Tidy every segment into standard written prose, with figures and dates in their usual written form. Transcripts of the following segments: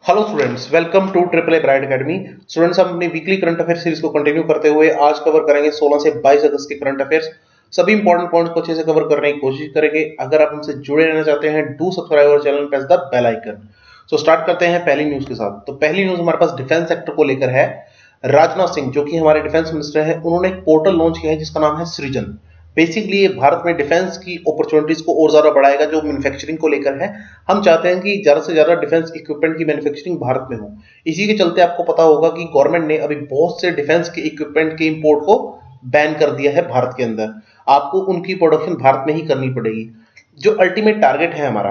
Hello students, welcome to triple A bright academy. Students, हम अपनी weekly current affair series को continue करते हुए आज कवर करेंगे 16 से 22 अगस्त के करंट अफेयर्स। सभी इंपॉर्टेंट पॉइंट्स को अच्छे से कवर करने की कोशिश करेंगे। अगर आप हमसे जुड़े रहना चाहते हैं, do subscribe our channel, press the bell icon. So start करते हैं पहली न्यूज के साथ। तो पहली न्यूज हमारे पास डिफेंस सेक्टर को लेकर है। राजनाथ सिंह, जो कि हमारे डिफेंस मिनिस्टर है, उन्होंने एक पोर्टल लॉन्च किया है जिसका नाम है सृजन। बेसिकली ये भारत में डिफेंस की अपॉर्चुनिटीज को और ज्यादा बढ़ाएगा, जो मैन्युफैक्चरिंग को लेकर है। हम चाहते हैं कि ज्यादा से ज्यादा डिफेंस इक्विपमेंट की मैन्युफैक्चरिंग भारत में हो। इसी के चलते आपको पता होगा कि गवर्नमेंट ने अभी बहुत से डिफेंस के इक्विपमेंट के इंपोर्ट को बैन कर दिया है भारत के अंदर। आपको उनकी प्रोडक्शन भारत में ही करनी पड़ेगी। जो अल्टीमेट टारगेट है हमारा,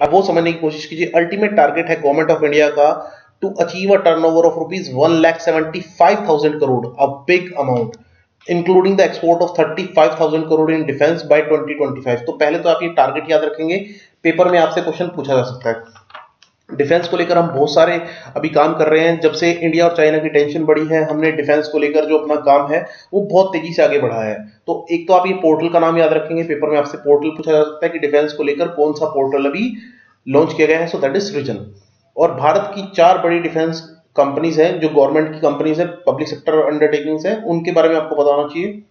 अब वो समझने की कोशिश कीजिए। अल्टीमेट टारगेट है गवर्नमेंट ऑफ इंडिया का to achieve a turnover of rupees 1,75,000 crore, a big amount, including the export of 35,000 crore in defence by 2025। तो पहले तो आप ये टारगेट याद रखेंगे, पेपर में आपसे क्वेश्चन पूछा जा सकता है। डिफेंस को लेकर हम बहुत सारे अभी काम कर रहे हैं। जब से इंडिया और चाइना की टेंशन बढ़ी है, हमने डिफेंस को लेकर जो अपना काम है वो बहुत तेजी से आगे बढ़ा है। तो एक तो आप ये पोर्टल का नाम याद रखेंगे, पेपर में आपसे पोर्टल पूछा जा सकता है कि डिफेंस को लेकर कौन सा पोर्टल अभी लॉन्च किया गया है। सो दैट इज सृजन। और भारत की 4 बड़ी डिफेंस कंपनीज हैं, जो गवर्नमेंट की कंपनीज है, पब्लिक सेक्टर अंडरटेकिंग्स है, उनके बारे में आपको पता होना चाहिए।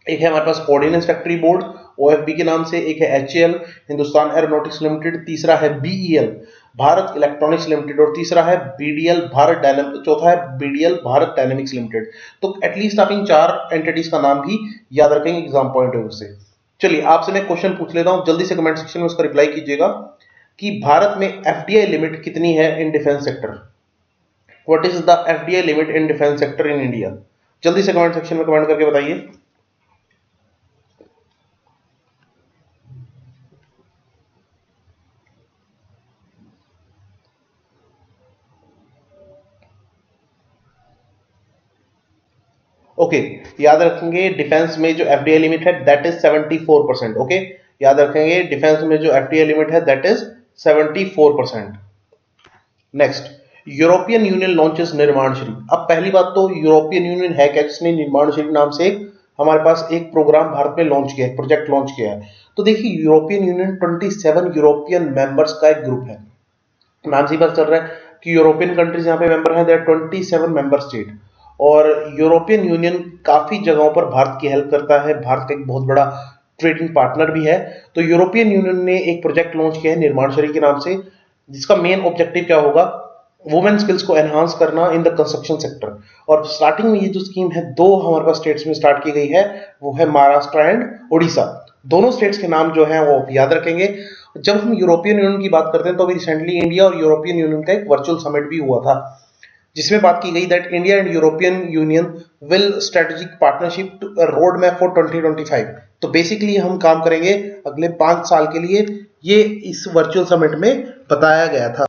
एक है हमारे पास ऑर्डिनेंस फैक्ट्री बोर्ड, ओएफबी के नाम से। एक है एचएएल, हिंदुस्तान एरोनॉटिक्स लिमिटेड। तीसरा है बीईएल, भारत इलेक्ट्रॉनिक्स लिमिटेड। और तीसरा है बीडीएल, भारत डायनेमिक्स। चौथा है बीडीएल, भारत डायनेमिक्स लिमिटेड। तो एटलीस्ट आप इन 4 एंटिटीज का नाम भी याद रखेंगे एग्जाम पॉइंट ऑफ व्यू से। चलिए आपसे मैं क्वेश्चन पूछ लेता हूं, जल्दी से कमेंट सेक्शन में उसका रिप्लाई कीजिएगा कि भारत में एफडीआई लिमिट कितनी है in defence sector. What is the FDI limit in defence sector in India? जल्दी से कमेंट सेक्शन में कमेंट करके बताइए। ओके, याद रखेंगे डिफेंस में जो एफडीआई लिमिट है दैट इज 74%। ओके, याद रखेंगे डिफेंस में जो एफडीआई लिमिट है that is 74%। Next, European union launches निर्माण श्री। अब पहली बात तो यूरोपियन यूनियन है क्या जिसने निर्माण श्री नाम से हमारे पास एक प्रोग्राम भारत में लॉन्च किया है, प्रोजेक्ट लॉन्च किया है। तो देखिए, यूरोपियन यूनियन 27 यूरोपियन मेंबर्स का एक ग्रुप है। नाम से पता चल रहा है कि यूरोपियन कंट्रीज यहाँ पे मेंबर हैं, देयर 27 मेंबर स्टेट। और यूरोपियन यूनियन काफी जगहों पर भारत की हेल्प करता है, भारत का एक बहुत बड़ा ट्रेडिंग पार्टनर भी है। तो यूरोपियन यूनियन ने एक प्रोजेक्ट लॉन्च किया है निर्माण शरी के नाम से, जिसका मेन ऑब्जेक्टिव क्या होगा, वुमेन स्किल्स को एनहांस करना इन द कंस्ट्रक्शन सेक्टर। और स्टार्टिंग में ये जो स्कीम है, 2 हमारे पास स्टेट्स में स्टार्ट की गई है, वो है महाराष्ट्र एंड उड़ीसा। दोनों स्टेट्स के नाम जो है वो याद रखेंगे। जब हम यूरोपियन यूनियन की बात करते हैं तो अभी रिसेंटली इंडिया और यूरोपियन यूनियन का एक वर्चुअल समिट भी हुआ था, जिसमें बात की गई that India and European union will strategic partnership road map for 2025। तो बेसिकली हम काम करेंगे अगले 5 साल के लिए, ये इस वर्चुअल समिट में बताया गया था।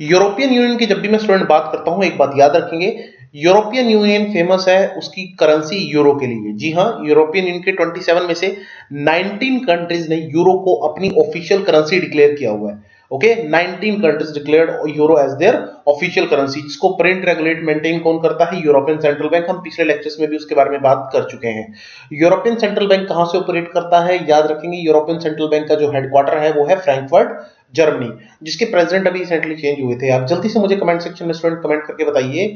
यूरोपियन यूनियन की जब भी मैं स्टूडेंट बात करता हूं, एक बात याद रखेंगे, यूरोपियन यूनियन फेमस है उसकी करेंसी यूरो के लिए। जी हां, यूरोपियन यूनियन के 27 में से 19 कंट्रीज ने यूरो को अपनी ऑफिशियल करेंसी डिक्लेयर किया हुआ है। Okay, 19 countries declared euro as their official currency, जिसको प्रिंट, रेगुलेट, मेंटेन कौन करता है? European central bank. हम पिछले लेक्चर्स में भी उसके बारे में बात कर चुके हैं। यूरोपियन सेंट्रल बैंक कहां से ऑपरेट करता है? याद रखेंगे, यूरोपियन सेंट्रल बैंक का जो हेडक्वार्टर है वो है फ्रैंकफर्ट, जर्मनी, जिसके प्रेसिडेंट अभी रिसेंटली चेंज हुए थे। आप जल्दी से मुझे कमेंट सेक्शन में स्टूडेंट कमेंट करके बताइए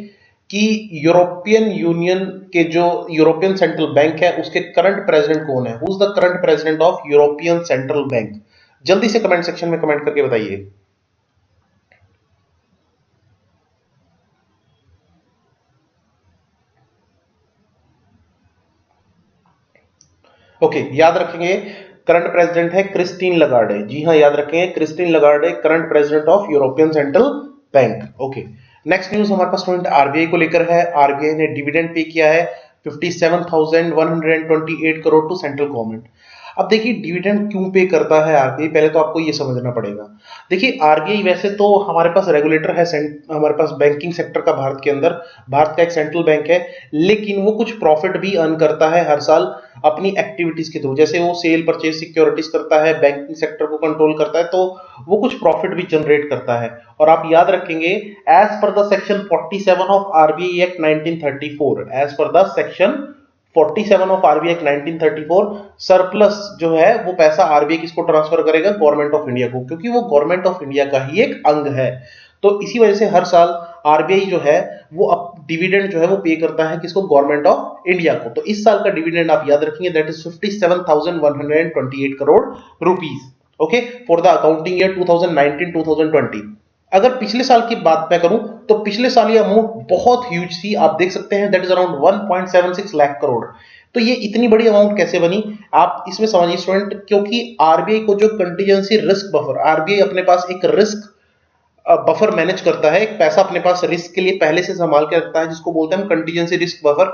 कि यूरोपियन यूनियन के जो यूरोपियन सेंट्रल बैंक है उसके करंट प्रेसिडेंट कौन है? Who is the current president of European central bank? जल्दी से कमेंट सेक्शन में कमेंट करके बताइए। ओके, याद रखेंगे करंट प्रेसिडेंट है क्रिस्टीन लगार्डे। जी हाँ, याद रखेंगे Christine Lagarde current president of European central Bank. Okay, next news हमारे पास स्टूडेंट आरबीआई को लेकर है। आरबीआई ने डिविडेंड पे किया है 57,128 करोड़ टू सेंट्रल गवर्नमेंट। अब देखिए, डिविडेंड क्यों पे करता है आरबीआई, पहले तो आपको ये समझना पड़ेगा। देखिए, आरबीआई वैसे तो हमारे पास रेगुलेटर है, हमारे पास बैंकिंग सेक्टर का भारत के अंदर, भारत का एक सेंट्रल बैंक है, लेकिन वो कुछ प्रॉफिट भी अर्न करता है हर साल अपनी एक्टिविटीज के थ्रू। जैसे वो सेल परचेज सिक्योरिटीज करता है, बैंकिंग सेक्टर को कंट्रोल करता है, तो वो कुछ प्रॉफिट भी जनरेट करता है। और आप याद रखेंगे, as per the section 47 of RBI act 1934, as per the section 47 of RBI act 1934, surplus जो है वो पैसा आरबीआई किसको ट्रांसफर करेगा? गवर्नमेंट ऑफ इंडिया को, क्योंकि वो गवर्नमेंट ऑफ इंडिया का ही एक अंग है। तो इसी वजह से हर साल आरबीआई जो है वो अब डिविडेंड जो है वो पे करता है किसको, गवर्नमेंट ऑफ इंडिया को। तो इस साल का डिविडेंड आप याद रखेंगे that is 57,128 crore rupees, okay, for the accounting year 2019-2020। अगर पिछले साल की बात मैं करूं तो पिछले साल ये अमाउंट बहुत ह्यूज थी, आप देख सकते हैं that is around 1.76 lakh crore. तो ये इतनी बड़ी अमाउंट कैसे बनी, आप इसमें समझिए स्टूडेंट, क्योंकि आरबीआई को जो कंटीजेंसी रिस्क बफर, आरबीआई अपने पास एक रिस्क बफर मैनेज करता है, एक पैसा अपने पास रिस्क के लिए पहले से संभाल के रखता है जिसको बोलते हैं हम कंटीजेंसी रिस्क बफर।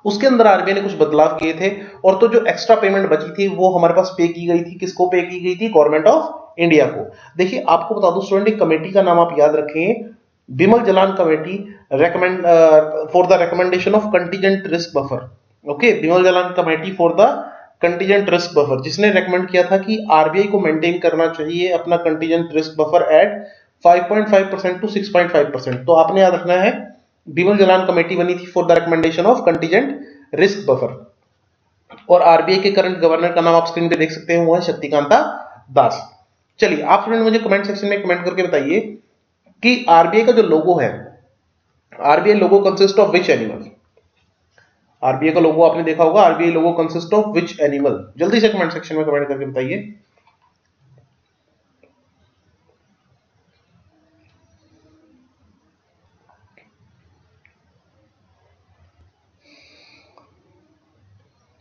उसके अंदर आरबीआई ने कुछ बदलाव किए थे, और तो जो एक्स्ट्रा पेमेंट बची थी वो हमारे पास पे की गई थी, किसको पे की गई थी, गवर्नमेंट ऑफ इंडिया को। देखिए आपको बता दूं स्टूडेंट, एक कमेटी का नाम आप याद रखें, Bimal Jalan committee recommend for the recommendation of contingent risk buffer, okay, Bimal Jalan committee for the contingent risk buffer, जिसने रेकमेंड किया था कि आरबीआई को मेंटेन करना चाहिए अपना contingent risk buffer at 5.5% to 6.5%। तो आपने याद रखना है बिमल जलान कमेटी बनी थी for the recommendation of contingent risk buffer, और आरबीआई के करंट गवर्नर का नाम आप स्क्रीन पे देख सकते हैं, वो है शक्तिकांता दास। चलिए आप स्टूडेंट मुझे कमेंट सेक्शन में कमेंट करके बताइए कि आरबीआई का जो लोगो है, RBI logo consist of which animal. RBI का लोगो आपने देखा होगा, RBI logo consist of which animal, जल्दी से कमेंट सेक्शन में कमेंट करके बताइए।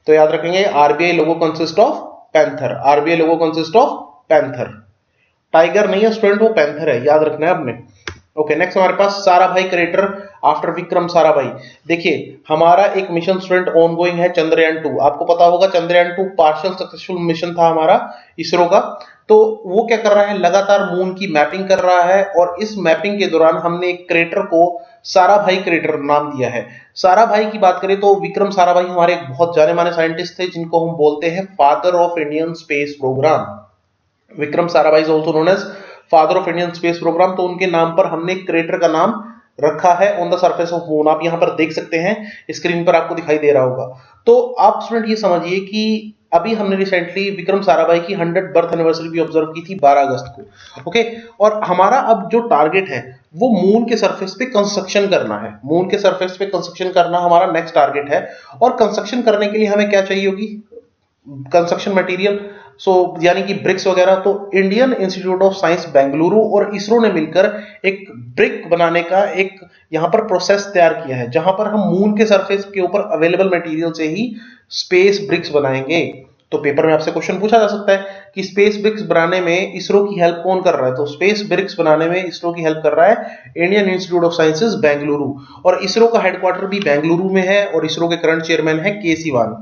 तो याद रखेंगे RBI logo consist of panther, RBI logo consist of panther, tiger नहीं है स्टूडेंट, वो पैंथर है, याद रखना है आपने। ओके, नेक्स्ट हमारे पास साराभाई क्रेटर आफ्टर विक्रम साराभाई। देखिए हमारा एक मिशन स्टूडेंट ऑनगोइंग है चंद्रयान 2, आपको पता होगा चंद्रयान 2 पार्शियल सक्सेसफुल मिशन था हमारा इसरो का। तो वो क्या कर रहा है, लगातार मून की मैपिंग कर रहा है, और इस मैपिंग के दौरान हमने एक क्रेटर को साराभाई क्रेटर नाम दिया है। साराभाई की बात करें तो विक्रम साराभाई हमारे एक बहुत जाने माने साइंटिस्ट थे जिनको हम बोलते हैं father of Indian space programme. Vikram Sarabhai is also known as father of Indian space programme. तो उनके नाम पर हमने क्रेटर का नाम रखा है on the surface of moon, आप यहां पर देख सकते हैं, स्क्रीन पर आपको दिखाई दे रहा होगा। तो आप स्टूडेंट ये समझिए कि अभी हमने रिसेंटली विक्रम साराभाई की 100 बर्थ एनिवर्सरी भी ऑब्जर्व की थी 12 अगस्त को, ओके। और हमारा अब जो टारगेट है वो मून के सरफेस पे कंस्ट्रक्शन करना है, मून के सरफेस पे कंस्ट्रक्शन करना हमारा नेक्स्ट टारगेट है। और कंस्ट्रक्शन करने के लिए हमें क्या चाहिए होगी, कंस्ट्रक्शन मटेरियल, यानी कि ब्रिक्स वगैरह। तो Indian institute of science Bengaluru और इसरो ने मिलकर एक ब्रिक बनाने का एक यहां पर प्रोसेस तैयार किया है, जहां पर हम मून के सरफेस के ऊपर अवेलेबल मटेरियल से ही स्पेस ब्रिक्स बनाएंगे। तो पेपर में आपसे क्वेश्चन पूछा जा सकता है कि स्पेस ब्रिक्स बनाने में इसरो की हेल्प कौन कर रहा है, तो स्पेस ब्रिक्स बनाने में इसरो की हेल्प कर रहा है Indian institute of sciences Bengaluru, और इसरो का हेडक्वार्टर भी बेंगलुरु में है, और इसरो के करंट चेयरमैन है के सिवान।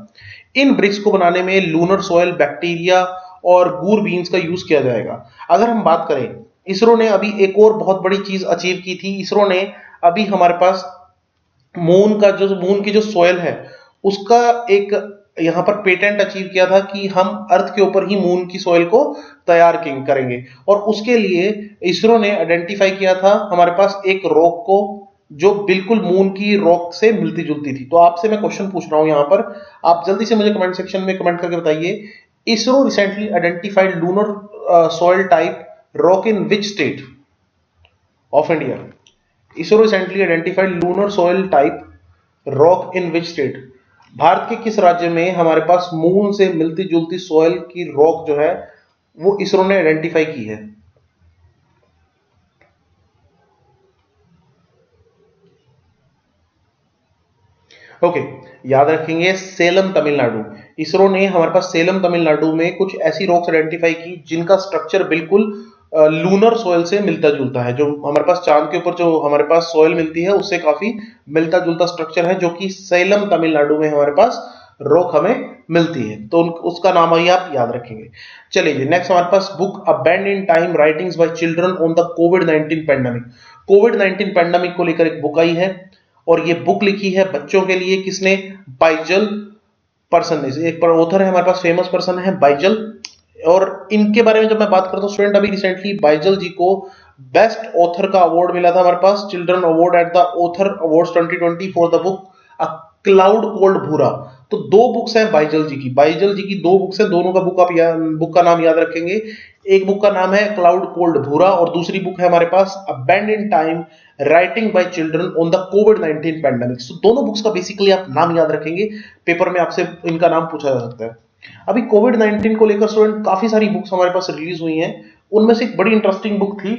इन ब्रिक्स को बनाने में लूनर सॉइल, बैक्टीरिया और गूर बीन्स का यूज किया जाएगा। अगर हम बात करें, इसरो ने अभी एक और बहुत बड़ी चीज अचीव की थी, इसरो ने अभी हमारे पास मून की जो सॉइल है उसका एक यहां पर पेटेंट अचीव किया था कि हम अर्थ के ऊपर ही मून की सॉइल को तैयार करेंगे। और उसके लिए इसरो ने आइडेंटिफाई किया था हमारे पास एक रॉक को जो बिल्कुल मून की रॉक से मिलती जुलती थी। तो आपसे मैं क्वेश्चन पूछ रहा हूं यहां पर, आप जल्दी से मुझे कमेंट सेक्शन में कमेंट करके बताइए, ISRO recently identified lunar soil type rock in which state of India. ISRO recently identified lunar soil type rock in which state. Bharat के किस राज्य में हमारे पास मून से मिलती जुलती सॉइल की रॉक जो है वो इसरो ने आइडेंटिफाई की है। ओके, याद रखेंगे सेलम तमिलनाडु। इसरो ने हमारे पास सेलम तमिलनाडु में कुछ ऐसी रॉक्स आइडेंटिफाई की जिनका स्ट्रक्चर बिल्कुल लूनर सॉइल से मिलता जुलता है, जो हमारे पास चांद के ऊपर जो हमारे पास सॉइल मिलती है उससे काफी मिलता जुलता स्ट्रक्चर है, जो कि सेलम तमिलनाडु में हमारे पास रॉक हमें मिलती है। तो उसका नाम ही आप याद रखेंगे। चलिए जी, नेक्स्ट हमारे पास book a bend in time writings by children on the कोविड-19 पैंडेमिक। कोविड-19 पैंडेमिक को लेकर एक बुक आई है, और ये बुक लिखी है बच्चों के लिए, किसने, बाइजल पर्सन ने। एक ऑथर है हमारे पास, फेमस पर्सन है बाइजल, और इनके बारे में जब मैं बात करता हूँ स्टूडेंट, अभी रिसेंटली बाइजल जी को बेस्ट ऑथर का अवार्ड मिला था हमारे पास, children award at the author awards 2020 for the book a cloud called Bhura. तो दो बुक्स हैं बाइजल जी की, बाइजल जी की दो बुक्स हैं, दोनों का बुक का नाम याद रखेंगे। एक बुक का नाम है क्लाउड कोल्ड भूरा और दूसरी बुक है हमारे पास a bend in time writing by children on the कोविड-19 पैंडेमिक। तो दोनों बुक्स का बेसिकली आप नाम याद रखेंगे, पेपर में आपसे इनका नाम पूछा जा सकता है। अभी कोविड-19 को लेकर स्टूडेंट काफी सारी बुक्स हमारे पास रिलीज हुई हैं, उनमें से एक बड़ी इंटरेस्टिंग बुक थी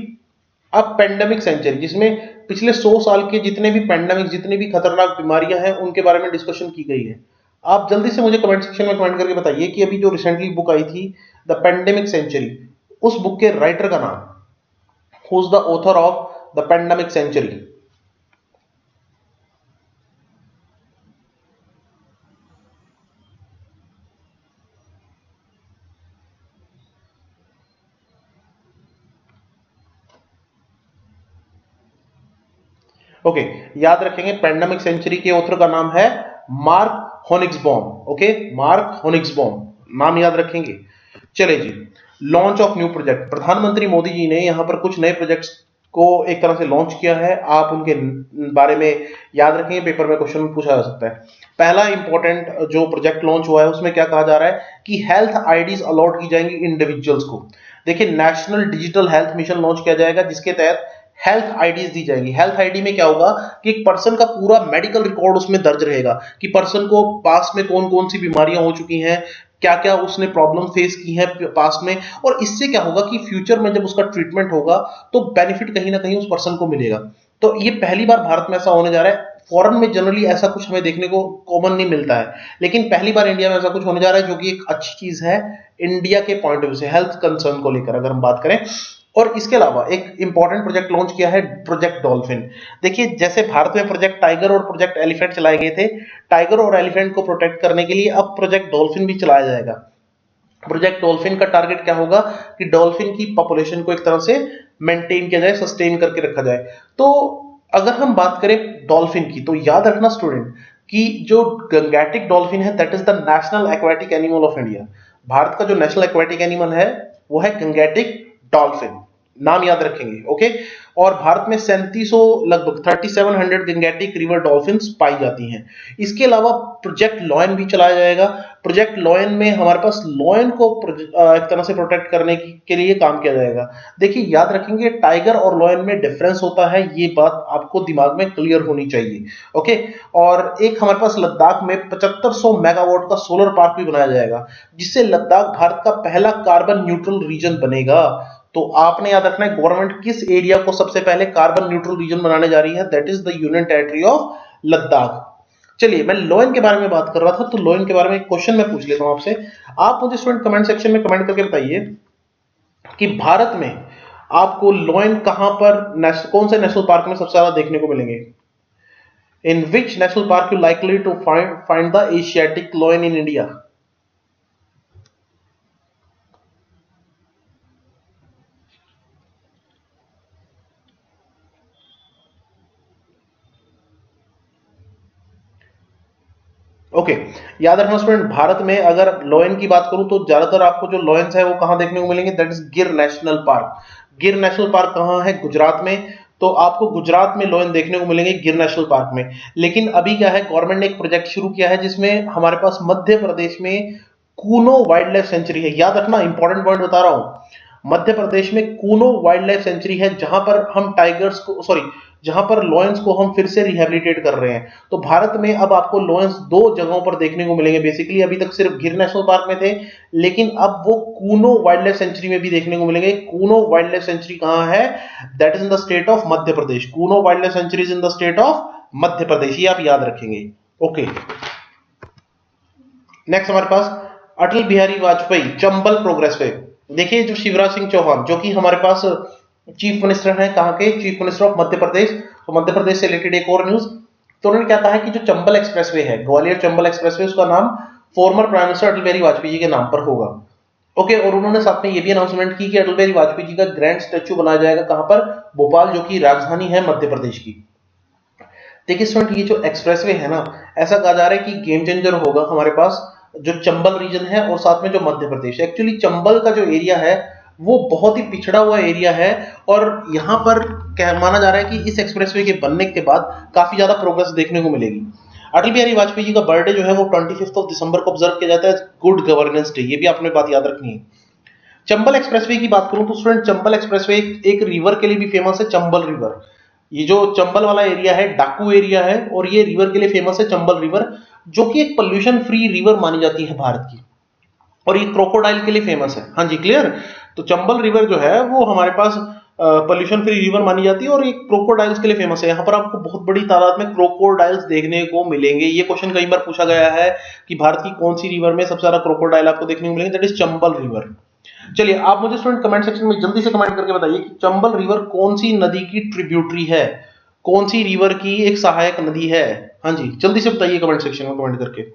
अब पेंडेमिक सेंचुरी, जिसमें पिछले 100 साल के जितने भी पेंडेमिक, जितनी भी खतरनाक बीमारियां हैं उनके बारे में डिस्कशन की गई है। आप जल्दी से मुझे कमेंट सेक्शन में कमेंट करके बताइए कि अभी जो रिसेंटली बुक आई थी द पेंडेमिक सेंचुरी, उस बुक के राइटर का नाम, who is the author of the pandemic century. Okay, याद रखेंगे पेंडेमिक सेंचुरी के ऑथर का नाम है Mark Honigsbaum. Okay, Mark Honigsbaum नाम याद रखेंगे। चले जी, लॉन्च ऑफ न्यू प्रोजेक्ट, प्रधानमंत्री मोदी जी ने यहां पर कुछ नए प्रोजेक्ट्स को एक तरह से लॉन्च किया है, आप उनके बारे में याद रखेंगे, पेपर में क्वेश्चन पूछा जा सकता है। पहला इंपॉर्टेंट जो प्रोजेक्ट लॉन्च हुआ है उसमें क्या कहा जा रहा है कि हेल्थ आईडीज अलॉट की जाएंगी इंडिविजुअल्स को। देखिए, national digital health mission launch किया जाएगा जिसके तहत हेल्थ आईडीज दी जाएगी। हेल्थ आईडी में क्या होगा कि एक पर्सन का पूरा मेडिकल रिकॉर्ड उसमें दर्ज रहेगा कि पर्सन को पास में कौन कौन सी बीमारियां हो चुकी हैं, क्या क्या उसने प्रॉब्लम फेस की है पास में, और इससे क्या होगा कि फ्यूचर में जब उसका ट्रीटमेंट होगा तो बेनिफिट कहीं ना कहीं उस पर्सन को मिलेगा। तो ये पहली बार भारत में ऐसा होने जा रहा है। फॉरेन में जनरली ऐसा कुछ हमें देखने को कॉमन नहीं मिलता है, लेकिन पहली बार इंडिया में ऐसा कुछ होने जा रहा है जो कि एक अच्छी चीज है इंडिया के पॉइंट ऑफ व्यू से, हेल्थ कंसर्न को लेकर अगर हम बात करें। और इसके अलावा एक इंपॉर्टेंट प्रोजेक्ट लॉन्च किया है प्रोजेक्ट डॉल्फिन। देखिए, जैसे भारत में प्रोजेक्ट टाइगर और प्रोजेक्ट एलिफेंट चलाए गए थे, टाइगर और एलिफेंट को प्रोटेक्ट करने के लिए अब प्रोजेक्ट डॉल्फिन भी चलाया जाएगा। प्रोजेक्ट डॉल्फिन का टारगेट क्या होगा कि डॉल्फिन की पॉपुलेशन को एक तरह से मेंटेन किया जाए, सस्टेन करके रखा जाए। तो अगर हम बात करें डॉल्फिन की, तो याद रखना स्टूडेंट कि जो गंगैटिक डॉल्फिन है that is the national aquatic animal of India. Bharat का जो नेशनल एक्वेटिक एनिमल है वो है गंगैटिक डॉल्फिन, नाम याद रखेंगे। ओके, और भारत में 3700 लगभग 3700 गंगैटिक रिवर डॉल्फिन्स पाई जाती हैं। इसके अलावा प्रोजेक्ट लॉयन भी चलाया जाएगा। प्रोजेक्ट लॉयन में हमारे पास लॉयन को एक तरह से प्रोटेक्ट करने के लिए काम किया जाएगा। देखिए, याद रखेंगे टाइगर और लॉयन में डिफरेंस होता है, ये बात आपको दिमाग में क्लियर होनी चाहिए। ओके, और एक हमारे पास लद्दाख में 7500 मेगावाट का सोलर पार्क भी बनाया जाएगा, जिससे लद्दाख भारत का पहला कार्बन न्यूट्रल रीजन बनेगा। तो आपने याद रखना है गवर्नमेंट किस एरिया को सबसे पहले कार्बन न्यूट्रल रीजन बनाने जा रही है, that is the union territory of Ladakh. चलिए, मैं लोयन के बारे में बात कर रहा था, तो लोयन के बारे में एक क्वेश्चन मैं पूछ लेता हूं आपसे। आप मुझे स्टूडेंट कमेंट सेक्शन में कमेंट करके बताइए कि भारत में आपको लोयन कहां पर, कौन से नेशनल पार्क में सबसे ज्यादा देखने को मिलेंगे। In which national park you likely to find the Asiatic lion in India. Okay, याद रखना स्टूडेंट, भारत में अगर लोयन की बात करूं तो ज्यादातर आपको जो लोयंस है वो कहां देखने को मिलेंगे, दैट इज गिर नेशनल पार्क। गिर नेशनल पार्क कहां है, गुजरात में। तो आपको गुजरात में लोयन देखने को मिलेंगे गिर नेशनल पार्क में। लेकिन अभी क्या है, गवर्नमेंट ने एक प्रोजेक्ट शुरू किया है जिसमें हमारे पास मध्य प्रदेश में कूनो वाइल्ड लाइफ सेंचुरी है। याद रखना, इंपॉर्टेंट पॉइंट बता रहा हूं, मध्य प्रदेश में कूनो वाइल्ड लाइफ सेंचुरी है जहां पर हम टाइगर्स को, सॉरी, जहां पर लॉयंस को हम फिर से रिहेबिलिटेट कर रहे हैं। तो भारत में अब आपको लॉयंस दो जगहों पर देखने को मिलेंगे। बेसिकली अभी तक सिर्फ गिर नेशनल पार्क में थे, लेकिन अब वो कूनो वाइल्ड लाइफ सेंचुरी में भी देखने को मिलेंगे। कूनो वाइल्ड लाइफ सेंचुरी कहां है, that is in the state of Madhya Pradesh. Kuno wild life sanctuary is in the state of Madhya Pradesh, ये आप याद रखेंगे। ओके, नेक्स्ट हमारे पास अटल बिहारी वाजपेयी चंबल प्रोग्रेस वे। देखिए, जो शिवराज सिंह चौहान जो कि हमारे पास चीफ मिनिस्टर हैं, कहां के, चीफ मिनिस्टर ऑफ मध्य प्रदेश। तो मध्य प्रदेश से रिलेटेड एक और न्यूज, तो उन्होंने क्या कहा है कि जो चंबल एक्सप्रेसवे है, ग्वालियर चंबल एक्सप्रेसवे, उसका नाम फॉर्मर प्राइम मिनिस्टर अटल बिहारी वाजपेयी जी के नाम पर होगा। ओके, और उन्होंने साथ में ये भी अनाउंसमेंट की कि अटल बिहारी वाजपेयी जी का ग्रैंड स्टैच्यू बनाया जाएगा, कहां पर, भोपाल, जो कि राजधानी है मध्य प्रदेश की। देखिए स्टूडेंट, ये जो एक्सप्रेसवे है ना, ऐसा कहा जा रहा है कि गेम चेंजर होगा हमारे पास जो चंबल रीजन है और साथ में जो मध्य प्रदेश। एक्चुअली चंबल का जो एरिया है वो बहुत ही पिछड़ा हुआ एरिया है, और यहां पर क्या माना जा रहा है कि इस एक्सप्रेसवे के बनने के बाद काफी ज्यादा प्रोग्रेस देखने को मिलेगी। अटल बिहारी वाजपेयी जी का बर्थडे जो है वो 25 दिसंबर को ऑब्जर्व किया जाता है गुड गवर्नेंस डे, ये भी आपने बात याद रखनी है। चंबल एक्सप्रेसवे की बात करूं तो स्टूडेंट चंबल एक्सप्रेसवे एक रिवर के लिए भी फेमस है, चंबल रिवर। ये जो चंबल वाला एरिया है डाकू एरिया है और ये रिवर के लिए फेमस है, चंबल रिवर, जो कि एक पोल्यूशन फ्री रिवर मानी जाती है भारत की, और ये क्रोकोडाइल के लिए फेमस है। हाँ जी, क्लियर। तो चंबल रिवर जो है वो हमारे पास पोल्यूशन फ्री रिवर मानी जाती है और एक क्रोकोडाइल्स के लिए फेमस है। यहाँ पर आपको बहुत बड़ी तादाद में क्रोकोडाइल्स देखने को मिलेंगे। ये क्वेश्चन कई बार पूछा गया है कि भारत की कौन सी रिवर में सबसे ज्यादा क्रोकोडाइल आपको देखने को मिलेंगे, दैट इज चंबल रिवर। चलिए आप मुझे स्टूडेंट कमेंट सेक्शन में जल्दी से कमेंट करके बताइए कि चंबल रिवर कौन सी नदी की ट्रिब्यूटरी है, कौन सी रिवर की एक सहायक नदी है। हाँ जी, जल्दी से बताइए कमेंट सेक्शन में कमेंट करके।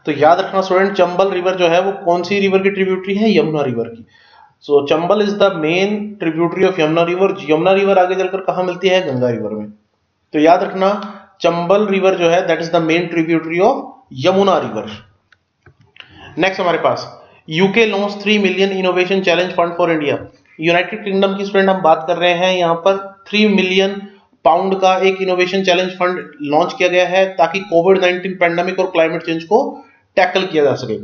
तो याद रखना स्टूडेंट, चंबल रिवर जो है वो कौन सी रिवर की ट्रिब्यूटरी है, यमुना रिवर की। So Chambal is the main tributary of Yamuna river. Yamuna river आगे चलकर कहां मिलती है, गंगा रिवर में। तो याद रखना चंबल रिवर जो है that is the main tributary of Yamuna river. Next हमारे पास UK launch 3 million innovation challenge fund for India. United Kingdom की स्टूडेंट हम बात कर रहे हैं, यहां पर 3 मिलियन पाउंड का एक इनोवेशन चैलेंज फंड लॉन्च किया गया है ताकि कोविड 19 पैंडेमिक और क्लाइमेट चेंज को टैकल किया जा सके।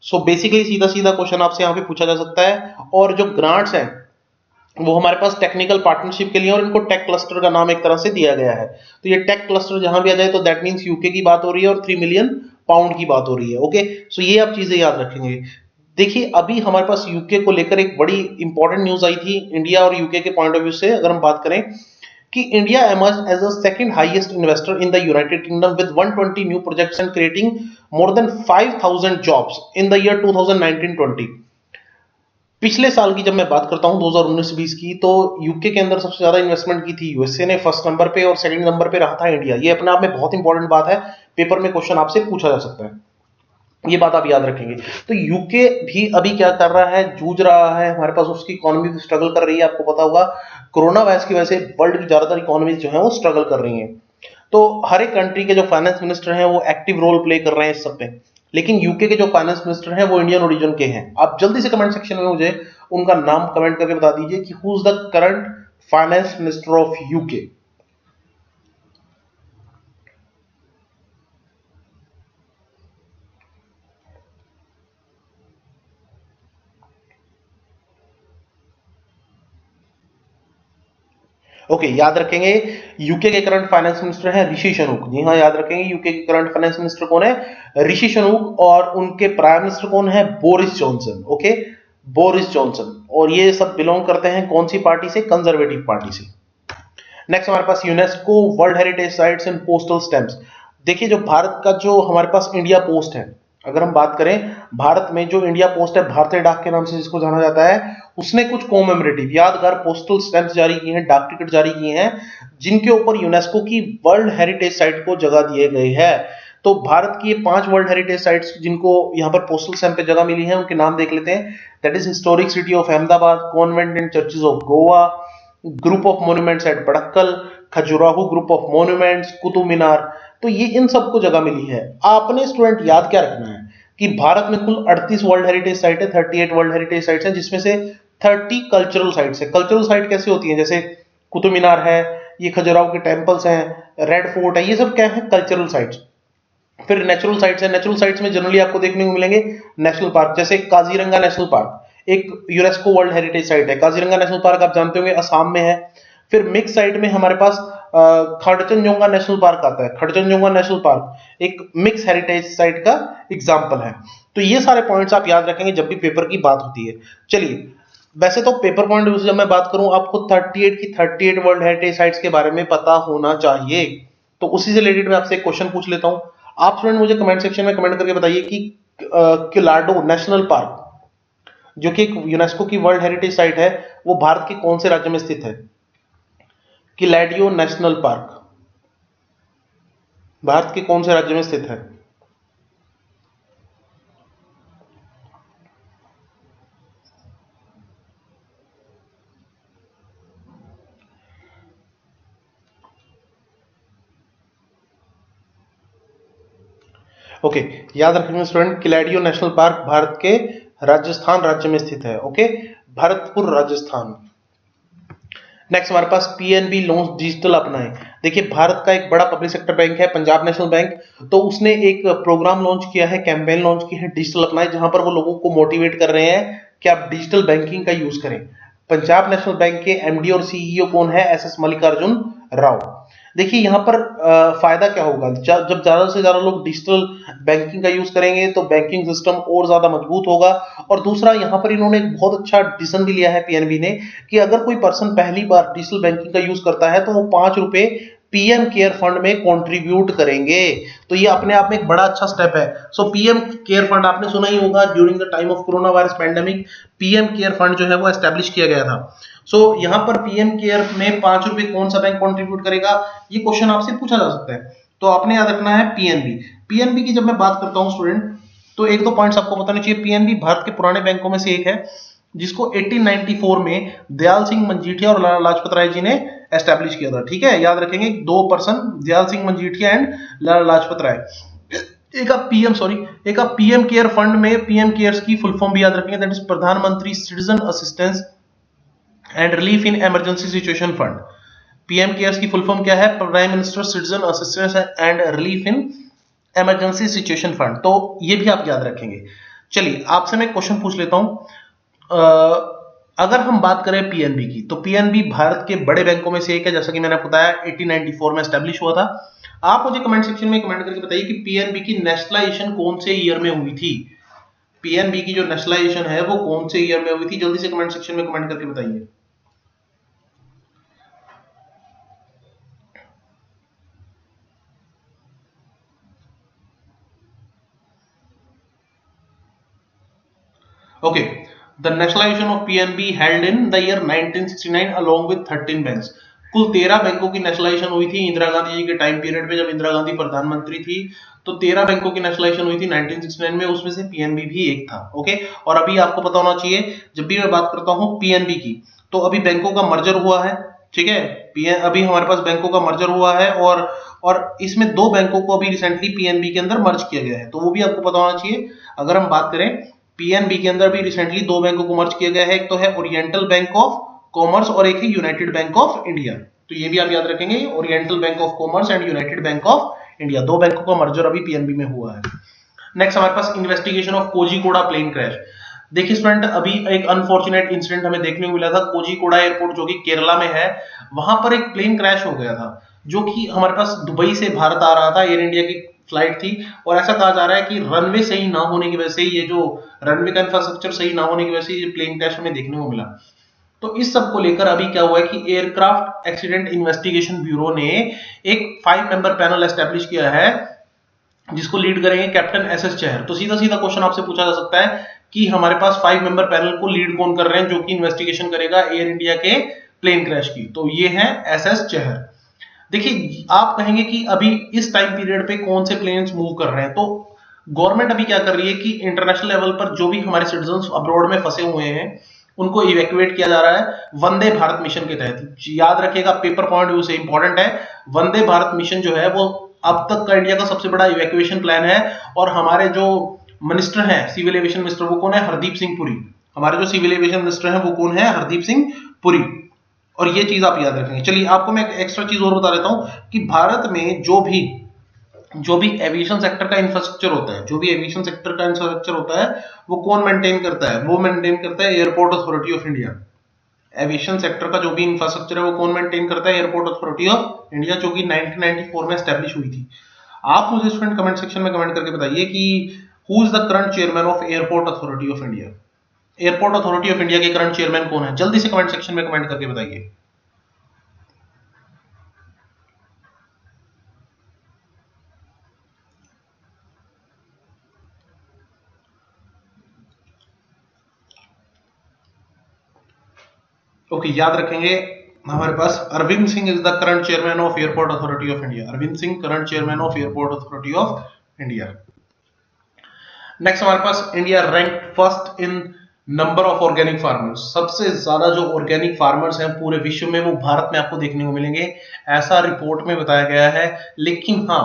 सो बेसिकली सीधा सीधा क्वेश्चन आपसे यहाँ पे पूछा जा सकता है, और जो ग्रांट्स हैं वो हमारे पास टेक्निकल पार्टनरशिप के लिए, और इनको टेक क्लस्टर का नाम एक तरह से दिया गया है। तो ये टेक क्लस्टर जहां भी आ जाए तो दैट मींस यूके की बात हो रही है और 3 मिलियन पाउंड की बात हो रही है। ओके, सो ये आप चीजें याद रखेंगे। देखिए अभी हमारे पास यूके को लेकर एक बड़ी इंपॉर्टेंट न्यूज आई थी इंडिया और यूके के पॉइंट ऑफ व्यू से अगर हम बात करें, कि India emerged as the second highest investor in the United Kingdom with 120 new projects and creating more than 5,000 jobs in the year 2019-20। पिछले साल की जब मैं बात करता हूं 2019-20 की, तो यूके के अंदर सबसे ज्यादा इन्वेस्टमेंट की थी यूएसए ने फर्स्ट नंबर पे, और सेकंड नंबर पे रहा था इंडिया। ये अपने आप में बहुत इंपॉर्टेंट बात है, पेपर में क्वेश्चन आपसे पूछा जा सकता है, ये बात आप याद रखेंगे। तो यूके भी अभी क्या कर रहा है, जूझ रहा है, हमारे पास उसकी इकोनॉमी भी स्ट्रगल कर रही है। आपको पता होगा कोरोना वायरस की वजह से वर्ल्ड की ज्यादातर इकोनॉमीज जो है वो स्ट्रगल कर रही हैं। तो हर एक कंट्री के जो फाइनेंस मिनिस्टर हैं वो एक्टिव रोल प्ले कर रहे हैं इस सब पे, लेकिन यूके के जो फाइनेंस मिनिस्टर हैं वो इंडियन ओरिजिन के हैं। आप जल्दी से कमेंट सेक्शन में मुझे उनका नाम कमेंट करके बता दीजिए कि who is the current finance minister of UK. Okay, याद रखेंगे यूके के करंट फाइनेंस मिनिस्टर हैं ऋषि सुनक। जी हाँ, याद रखेंगे यूके के करंट फाइनेंस मिनिस्टर कौन है, ऋषि सुनक, और उनके प्राइम मिनिस्टर कौन है, Boris Johnson. Okay, Boris Johnson, और ये सब बिलोंग करते हैं कौन सी पार्टी से, कंजर्वेटिव पार्टी से। नेक्स्ट हमारे पास UNESCO world heritage sites and postal stamps. देखिए जो भारत का जो हमारे पास इंडिया पोस्ट है, अगर हम बात करें भारत में जो इंडिया पोस्ट है, भारतीय डाक के नाम से जिसको जाना जाता है, उसने कुछ कॉमेमोरेटिव यादगार पोस्टल स्टैंप्स जारी किए हैं, डाक टिकट जारी किए हैं, जिनके ऊपर यूनेस्को की वर्ल्ड हेरिटेज साइट को जगह दिए गए हैं। तो भारत की ये 5 वर्ल्ड हेरिटेज साइट्स जिनको यहाँ पर पोस्टल स्टैंप पे जगह मिली है, उनके नाम देख लेते हैं। That is historic city of Ahmedabad, convent and churches of Goa, group of monuments at Badakkal, Khajuraho group of monuments, Qutub Minar. तो ये इन सबको जगह मिली है। आपने स्टूडेंट याद क्या रखना है कि भारत में कुल 38 वर्ल्ड हेरिटेज साइट है, 38 वर्ल्ड हेरिटेज साइट्स हैं, जिसमें से 30 कल्चरल साइट्स है। कल्चरल साइट कैसे होती है, जैसे कुतुब मीनार है, ये खजुराहो के टेम्पल्स हैं, रेड फोर्ट है, ये सब क्या है, कल्चरल साइट्स। फिर नेचुरल साइट्स है, नेचुरल साइट्स में जनरली आपको देखने को मिलेंगे नेशनल पार्क, जैसे काजीरंगा नेशनल पार्क एक यूनेस्को वर्ल्ड हेरिटेज साइट है। काजीरंगा नेशनल पार्क आप जानते होंगे असम में है। फिर मिक्स साइट में हमारे पास खड़चनजोंगा नेशनल पार्क आता है। खड़चनजोंगा नेशनल पार्क एक मिक्स हेरिटेज साइट का एग्जाम्पल है। तो ये सारे पॉइंट्स आप याद रखेंगे जब भी पेपर की बात होती है। चलिए, वैसे तो पेपर पॉइंट जब मैं बात करूं, आपको 38 की 38 वर्ल्ड हेरिटेज साइट्स के बारे में पता होना चाहिए। तो उसी से रिलेटेड मैं आपसे एक क्वेश्चन पूछ लेता हूं। आप स्टूडेंट मुझे कमेंट सेक्शन में कमेंट करके बताइए कि किलाडो नेशनल पार्क, जो कि एक यूनेस्को की वर्ल्ड हेरिटेज साइट है, वो भारत के कौन से राज्य में स्थित है। किलाडियो नेशनल पार्क भारत के कौन से राज्य में स्थित है। ओके, याद रखेंगे स्टूडेंट, किलाडियो नेशनल पार्क भारत के राजस्थान राज्य में स्थित है। ओके, भरतपुर राजस्थान। नेक्स्ट हमारे पास पीएनबी लोन्स डिजिटल अपनाएं। देखिए, भारत का एक बड़ा पब्लिक सेक्टर बैंक है पंजाब नेशनल बैंक, तो उसने एक प्रोग्राम लॉन्च किया है, कैंपेन लॉन्च की है डिजिटल अपनाएं, जहां पर वो लोगों को मोटिवेट कर रहे हैं कि आप डिजिटल बैंकिंग का यूज करें। पंजाब नेशनल बैंक के एमडी और सीईओ कौन है? एसएस मल्लिकार्जुन राव। देखिए यहाँ पर फायदा क्या होगा, जब ज्यादा से ज्यादा लोग डिजिटल बैंकिंग का यूज करेंगे तो बैंकिंग सिस्टम और ज्यादा मजबूत होगा। और दूसरा, यहाँ पर इन्होंने एक बहुत अच्छा डिसीजन भी लिया है पीएनबी ने, कि अगर कोई पर्सन पहली बार डिजिटल बैंकिंग का यूज करता है तो वो 5 रुपए पीएम केयर फंड में कंट्रीब्यूट करेंगे। तो ये अपने आप में एक बड़ा अच्छा स्टेप है। सो पीएम केयर फंड आपने सुना ही होगा, during the time of corona virus pandemic PM care fund जो है वो एस्टेब्लिश किया गया था। सो यहाँ पर पीएम केयर में 5 रुपए कौन सा बैंक कंट्रीब्यूट करेगा, ये क्वेश्चन आपसे पूछा जा सकता है। तो आपने याद रखना है पीएनबी। पीएनबी की जब मैं बात करता हूं स्टूडेंट, तो एक दो पॉइंट्स आपको बताने चाहिए। पीएनबी भारत के पुराने बैंकों में से एक है, जिसको 1894 में दयाल सिंह मजीठिया और लाला लाजपत राय जी ने एस्टैब्लिश किया था। ठीक है, याद रखेंगे, दो पर्सन, दयाल सिंह मजीठिया एंड लाला लाजपत राय। एक आप पीएम केयर फंड में पीएम केयर्स की फुल फॉर्म भी याद रखेंगे, दैट इज प्रधानमंत्री citizen assistance and relief in emergency situation fund. PM cares की फुल फॉर्म क्या है? Prime minister citizen assistance and relief in emergency situation fund. तो ये भी आप याद रखेंगे। चलिए, आपसे मैं क्वेश्चन पूछ लेता हूं। अगर हम बात करें पीएनबी की, तो पीएनबी भारत के बड़े बैंकों में से एक है, जैसा कि मैंने बताया 1894 में एस्टेब्लिश हुआ था। आप मुझे कमेंट सेक्शन में कमेंट करके बताइए कि पीएनबी की नेशनलाइजेशन कौन से ईयर में हुई थी। पीएनबी की जो नेशनलाइजेशन है वो कौन से ईयर में हुई थी? जल्दी से कमेंट सेक्शन में कमेंट करके बताइए। Okay, the nationalization of PNB held in the year 1969 along with 13 banks। कुल 13 बैंकों की नेशनलाइजेशन हुई थी इंदिरा गांधी जी के टाइम पीरियड में, जब इंदिरा गांधी प्रधानमंत्री थी। तो 13 बैंकों की नेशनलाइजेशन हुई थी 1969 में, उसमें से पीएनबी भी एक था। ओके, और अभी आपको पता होना चाहिए, जब भी मैं बात करता हूं पीएनबी की, तो अभी बैंकों का मर्जर हुआ है। ठीक है, अभी हमारे पास बैंकों का मर्जर हुआ है, और इसमें 2 बैंकों को अभी रिसेंटली पीएनबी के अंदर मर्ज किया गया है, तो वो भी आपको पता होना चाहिए। अगर हम बात करें, पीएनबी के अंदर भी रिसेंटली 2 बैंकों को मर्ज किया गया है, एक तो है ओरिएंटल बैंक ऑफ कॉमर्स और एक है यूनाइटेड बैंक ऑफ इंडिया। तो ये भी आप याद रखेंगे, oriental bank of commerce and United bank of India, 2 बैंकों का मर्जर अभी पीएनबी में हुआ है। नेक्स्ट हमारे पास इन्वेस्टिगेशन ऑफ कोझिकोड़ा प्लेन क्रैश। देखिए स्टूडेंट, अभी एक अनफॉर्चुनेट इंसिडेंट हमें देखने को मिला था। कोझिकोड़ा एयरपोर्ट जो कि केरला में है, वहां पर एक प्लेन क्रैश हो गया था, जो कि हमारे पास दुबई से भारत आ रहा था, एयर इंडिया की फ्लाइट थी। और ऐसा कहा जा रहा है कि रनवे सही ना होने की वजह से, ये जो रनवे का इंफ्रास्ट्रक्चर सही ना होने की वजह से ये प्लेन क्रैश हमें देखने को मिला। तो इस सब को लेकर अभी क्या हुआ है कि एयरक्राफ्ट एक्सीडेंट इन्वेस्टिगेशन ब्यूरो ने एक 5 मेंबर पैनल एस्टेब्लिश किया है, जिसको लीड करेंगे कैप्टन एसएस चहर। तो सीधा सीधा क्वेश्चन आपसे पूछा जा सकता है कि हमारे पास 5 मेंबर पैनल को लीड कौन कर रहे हैं, जो कि इन्वेस्टिगेशन करेगा एयर इंडिया के प्लेन क्रैश की? तो ये है एसएस चहर। देखिए, आप कहेंगे कि अभी इस टाइम पीरियड पे कौन से प्लेन्स मूव कर रहे हैं, तो गवर्नमेंट अभी क्या कर रही है कि इंटरनेशनल लेवल पर जो भी हमारे सिटीजन्स अब्रॉड में फंसे हुए हैं उनको इवैक्यूएट किया जा रहा है वंदे भारत मिशन के तहत। याद रखिएगा, पेपर पॉइंट व्यू से इंपॉर्टेंट है। वंदे भारत मिशन जो है वो अब तक का इंडिया का सबसे बड़ा इवैक्यूएशन प्लान है। और हमारे जो मिनिस्टर हैं, सिविल एविएशन मिनिस्टर, वो कौन है? हरदीप सिंह पुरी। हमारे जो सिविल एविएशन मिनिस्टर हैं वो कौन है? हरदीप सिंह पुरी। और ये चीज आप याद रखेंगे। चलिए, आपको मैं एक एक्स्ट्रा चीज और बता देता हूं कि भारत में जो भी एविएशन सेक्टर का इंफ्रास्ट्रक्चर होता है, वो कौन मेंटेन करता है? वो मेंटेन करता है airport authority of India. Aviation sector का जो भी इंफ्रास्ट्रक्चर है वो कौन मेंटेन करता है? एयरपोर्ट अथॉरिटी ऑफ इंडिया, जो कि 1994 में एस्टेब्लिश हुई थी। आप मुझे स्टूडेंट कमेंट सेक्शन में कमेंट करके बताइए कि who is the current chairman of airport authority of India. Airport authority of India के करंट चेयरमैन कौन है? जल्दी से कमेंट सेक्शन में कमेंट करके बताइए। ओके, याद रखेंगे, हमारे पास Arvind Singh is the current chairman of airport authority of India. Arvind Singh current chairman of airport authority of India. Next हमारे पास India rank first in number of organic farmers. सबसे ज्यादा जो ऑर्गेनिक फार्मर्स हैं पूरे विश्व में वो भारत में आपको देखने को मिलेंगे, ऐसा रिपोर्ट में बताया गया है। लेकिन हाँ,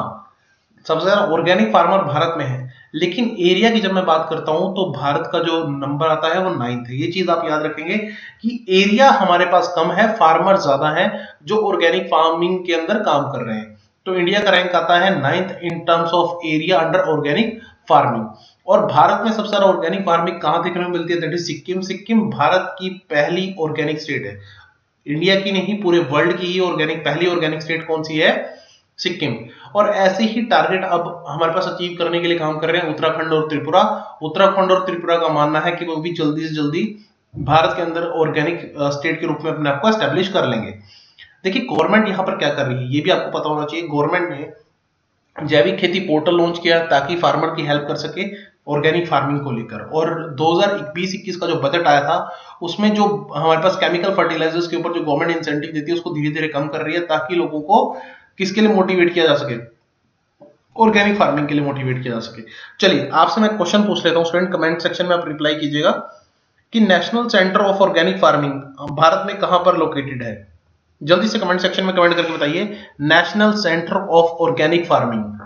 सबसे ज्यादा ऑर्गेनिक फार्मर भारत में है, लेकिन एरिया की जब मैं बात करता हूं तो भारत का जो नंबर आता है वो 9th है। ये चीज आप याद रखेंगे कि एरिया हमारे पास कम है, फार्मर ज्यादा है जो ऑर्गेनिक फार्मिंग के अंदर काम कर रहे हैं। तो इंडिया का रैंक आता है 9th in terms of area under organic farming. और भारत में सबसे ज्यादा ऑर्गेनिक फार्मिंग कहां देखने को मिलती है? That is Sikkim. सिक्किम भारत की पहली ऑर्गेनिक स्टेट है, इंडिया की नहीं पूरे वर्ल्ड की ही ऑर्गेनिक पहली ऑर्गेनिक स्टेट कौन सी है? सिक्किम। और ऐसे ही टारगेट अब हमारे पास अचीव करने के लिए काम कर रहे हैं उत्तराखंड और त्रिपुरा। उत्तराखंड और त्रिपुरा का मानना है कि वो भी जल्दी से जल्दी भारत के अंदर ऑर्गेनिक स्टेट के रूप में अपने आप को एस्टेब्लिश कर लेंगे। देखिए गवर्नमेंट यहाँ पर क्या कर रही है ये भी आपको पता होना चाहिए। गवर्नमेंट ने जैविक खेती पोर्टल लॉन्च किया ताकि फार्मर की हेल्प कर सके ऑर्गेनिक फार्मिंग को लेकर। और 2020-21 का जो बजट आया था उसमें जो हमारे पास केमिकल फर्टिलाइजर्स के ऊपर जो गवर्नमेंट इंसेंटिव देती है उसको धीरे धीरे कम कर रही है ताकि लोगों को किसके लिए मोटिवेट किया जा सके? ऑर्गेनिक फार्मिंग के लिए मोटिवेट किया जा सके। चलिए आपसे मैं क्वेश्चन पूछ लेता हूं स्टूडेंट, कमेंट सेक्शन में आप रिप्लाई कीजिएगा कि national centre of organic farming Bharat में कहां पर लोकेटेड है? जल्दी से कमेंट सेक्शन में कमेंट करके बताइए national centre of organic farming.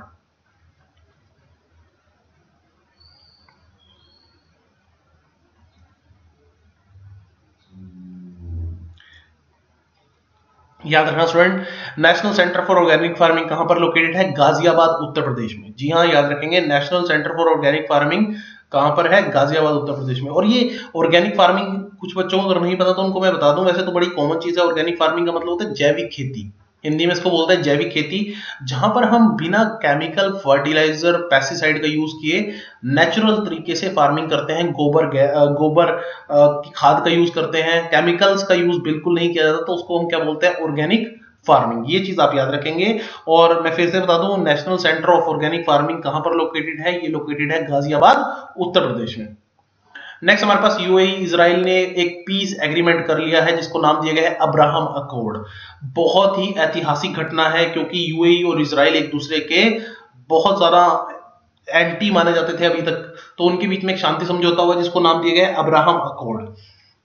याद रखना student, national centre for organic farming कहां पर लोकेटेड है? गाजियाबाद उत्तर प्रदेश में। जी हाँ याद रखेंगे, national centre for organic farming कहां पर है? गाजियाबाद उत्तर प्रदेश में। और ये ऑर्गेनिक फार्मिंग कुछ बच्चों को अगर नहीं पता तो उनको मैं बता दूं, वैसे तो बड़ी कॉमन चीज है। ऑर्गेनिक फार्मिंग का मतलब होता है जैविक खेती, हिंदी में इसको बोलते हैं जैविक खेती, जहां पर हम बिना केमिकल फर्टिलाइजर पेस्टिसाइड का यूज किए नेचुरल तरीके से फार्मिंग करते हैं। गोबर की खाद का यूज करते हैं, केमिकल्स का यूज बिल्कुल नहीं किया जाता, तो उसको हम क्या बोलते हैं? Organic farming. ये चीज आप याद रखेंगे। और मैं फिर से बता दूं national centre of organic farming कहां पर लोकेटेड है? ये लोकेटेड है गाजियाबाद उत्तर प्रदेश में। नेक्स्ट हमारे पास यूएई इजराइल ने एक पीस एग्रीमेंट कर लिया है जिसको नाम दिया गया है अब्राहम अकॉर्ड। बहुत ही ऐतिहासिक घटना है क्योंकि यूएई और इजराइल एक दूसरे के बहुत ज्यादा एंटी माने जाते थे अभी तक, तो उनके बीच में एक शांति समझौता हुआ जिसको नाम दिया गया है अब्राहम अकॉर्ड।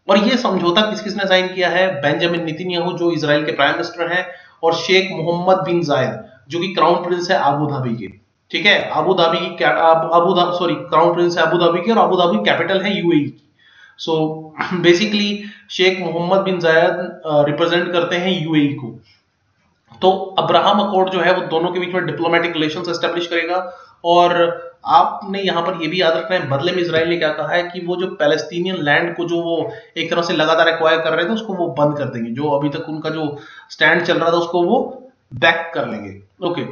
और ये समझौता किस किसने साइन किया है? बेंजामिन नेतन्याहू जो इजराइल के प्राइम मिनिस्टर हैं, और शेख मोहम्मद बिन जायद जो कि क्राउन प्रिंस है अबू धाबी के। ठीक है, अबू धाबी की क्राउन प्रिंस है अबू धाबी की, और अबू धाबी कैपिटल है यूएई की। सो बेसिकली शेख मोहम्मद बिन जायद रिप्रेजेंट करते हैं यूएई को। तो अब्राहम अकॉर्ड जो है वो दोनों के बीच में डिप्लोमेटिक रिलेशंस एस्टेब्लिश करेगा। और आपने यहां पर ये भी याद रखना है बदले में इजराइल ने क्या कहा है कि वो जो पैलेस्टीनियन लैंड को जो वो एक तरह से लगातार एक्वायर कर रहे थे उसको वो बंद कर देंगे, जो अभी तक उनका जो स्टैंड चल रहा था उसको वो बैक कर लेंगे। ओके,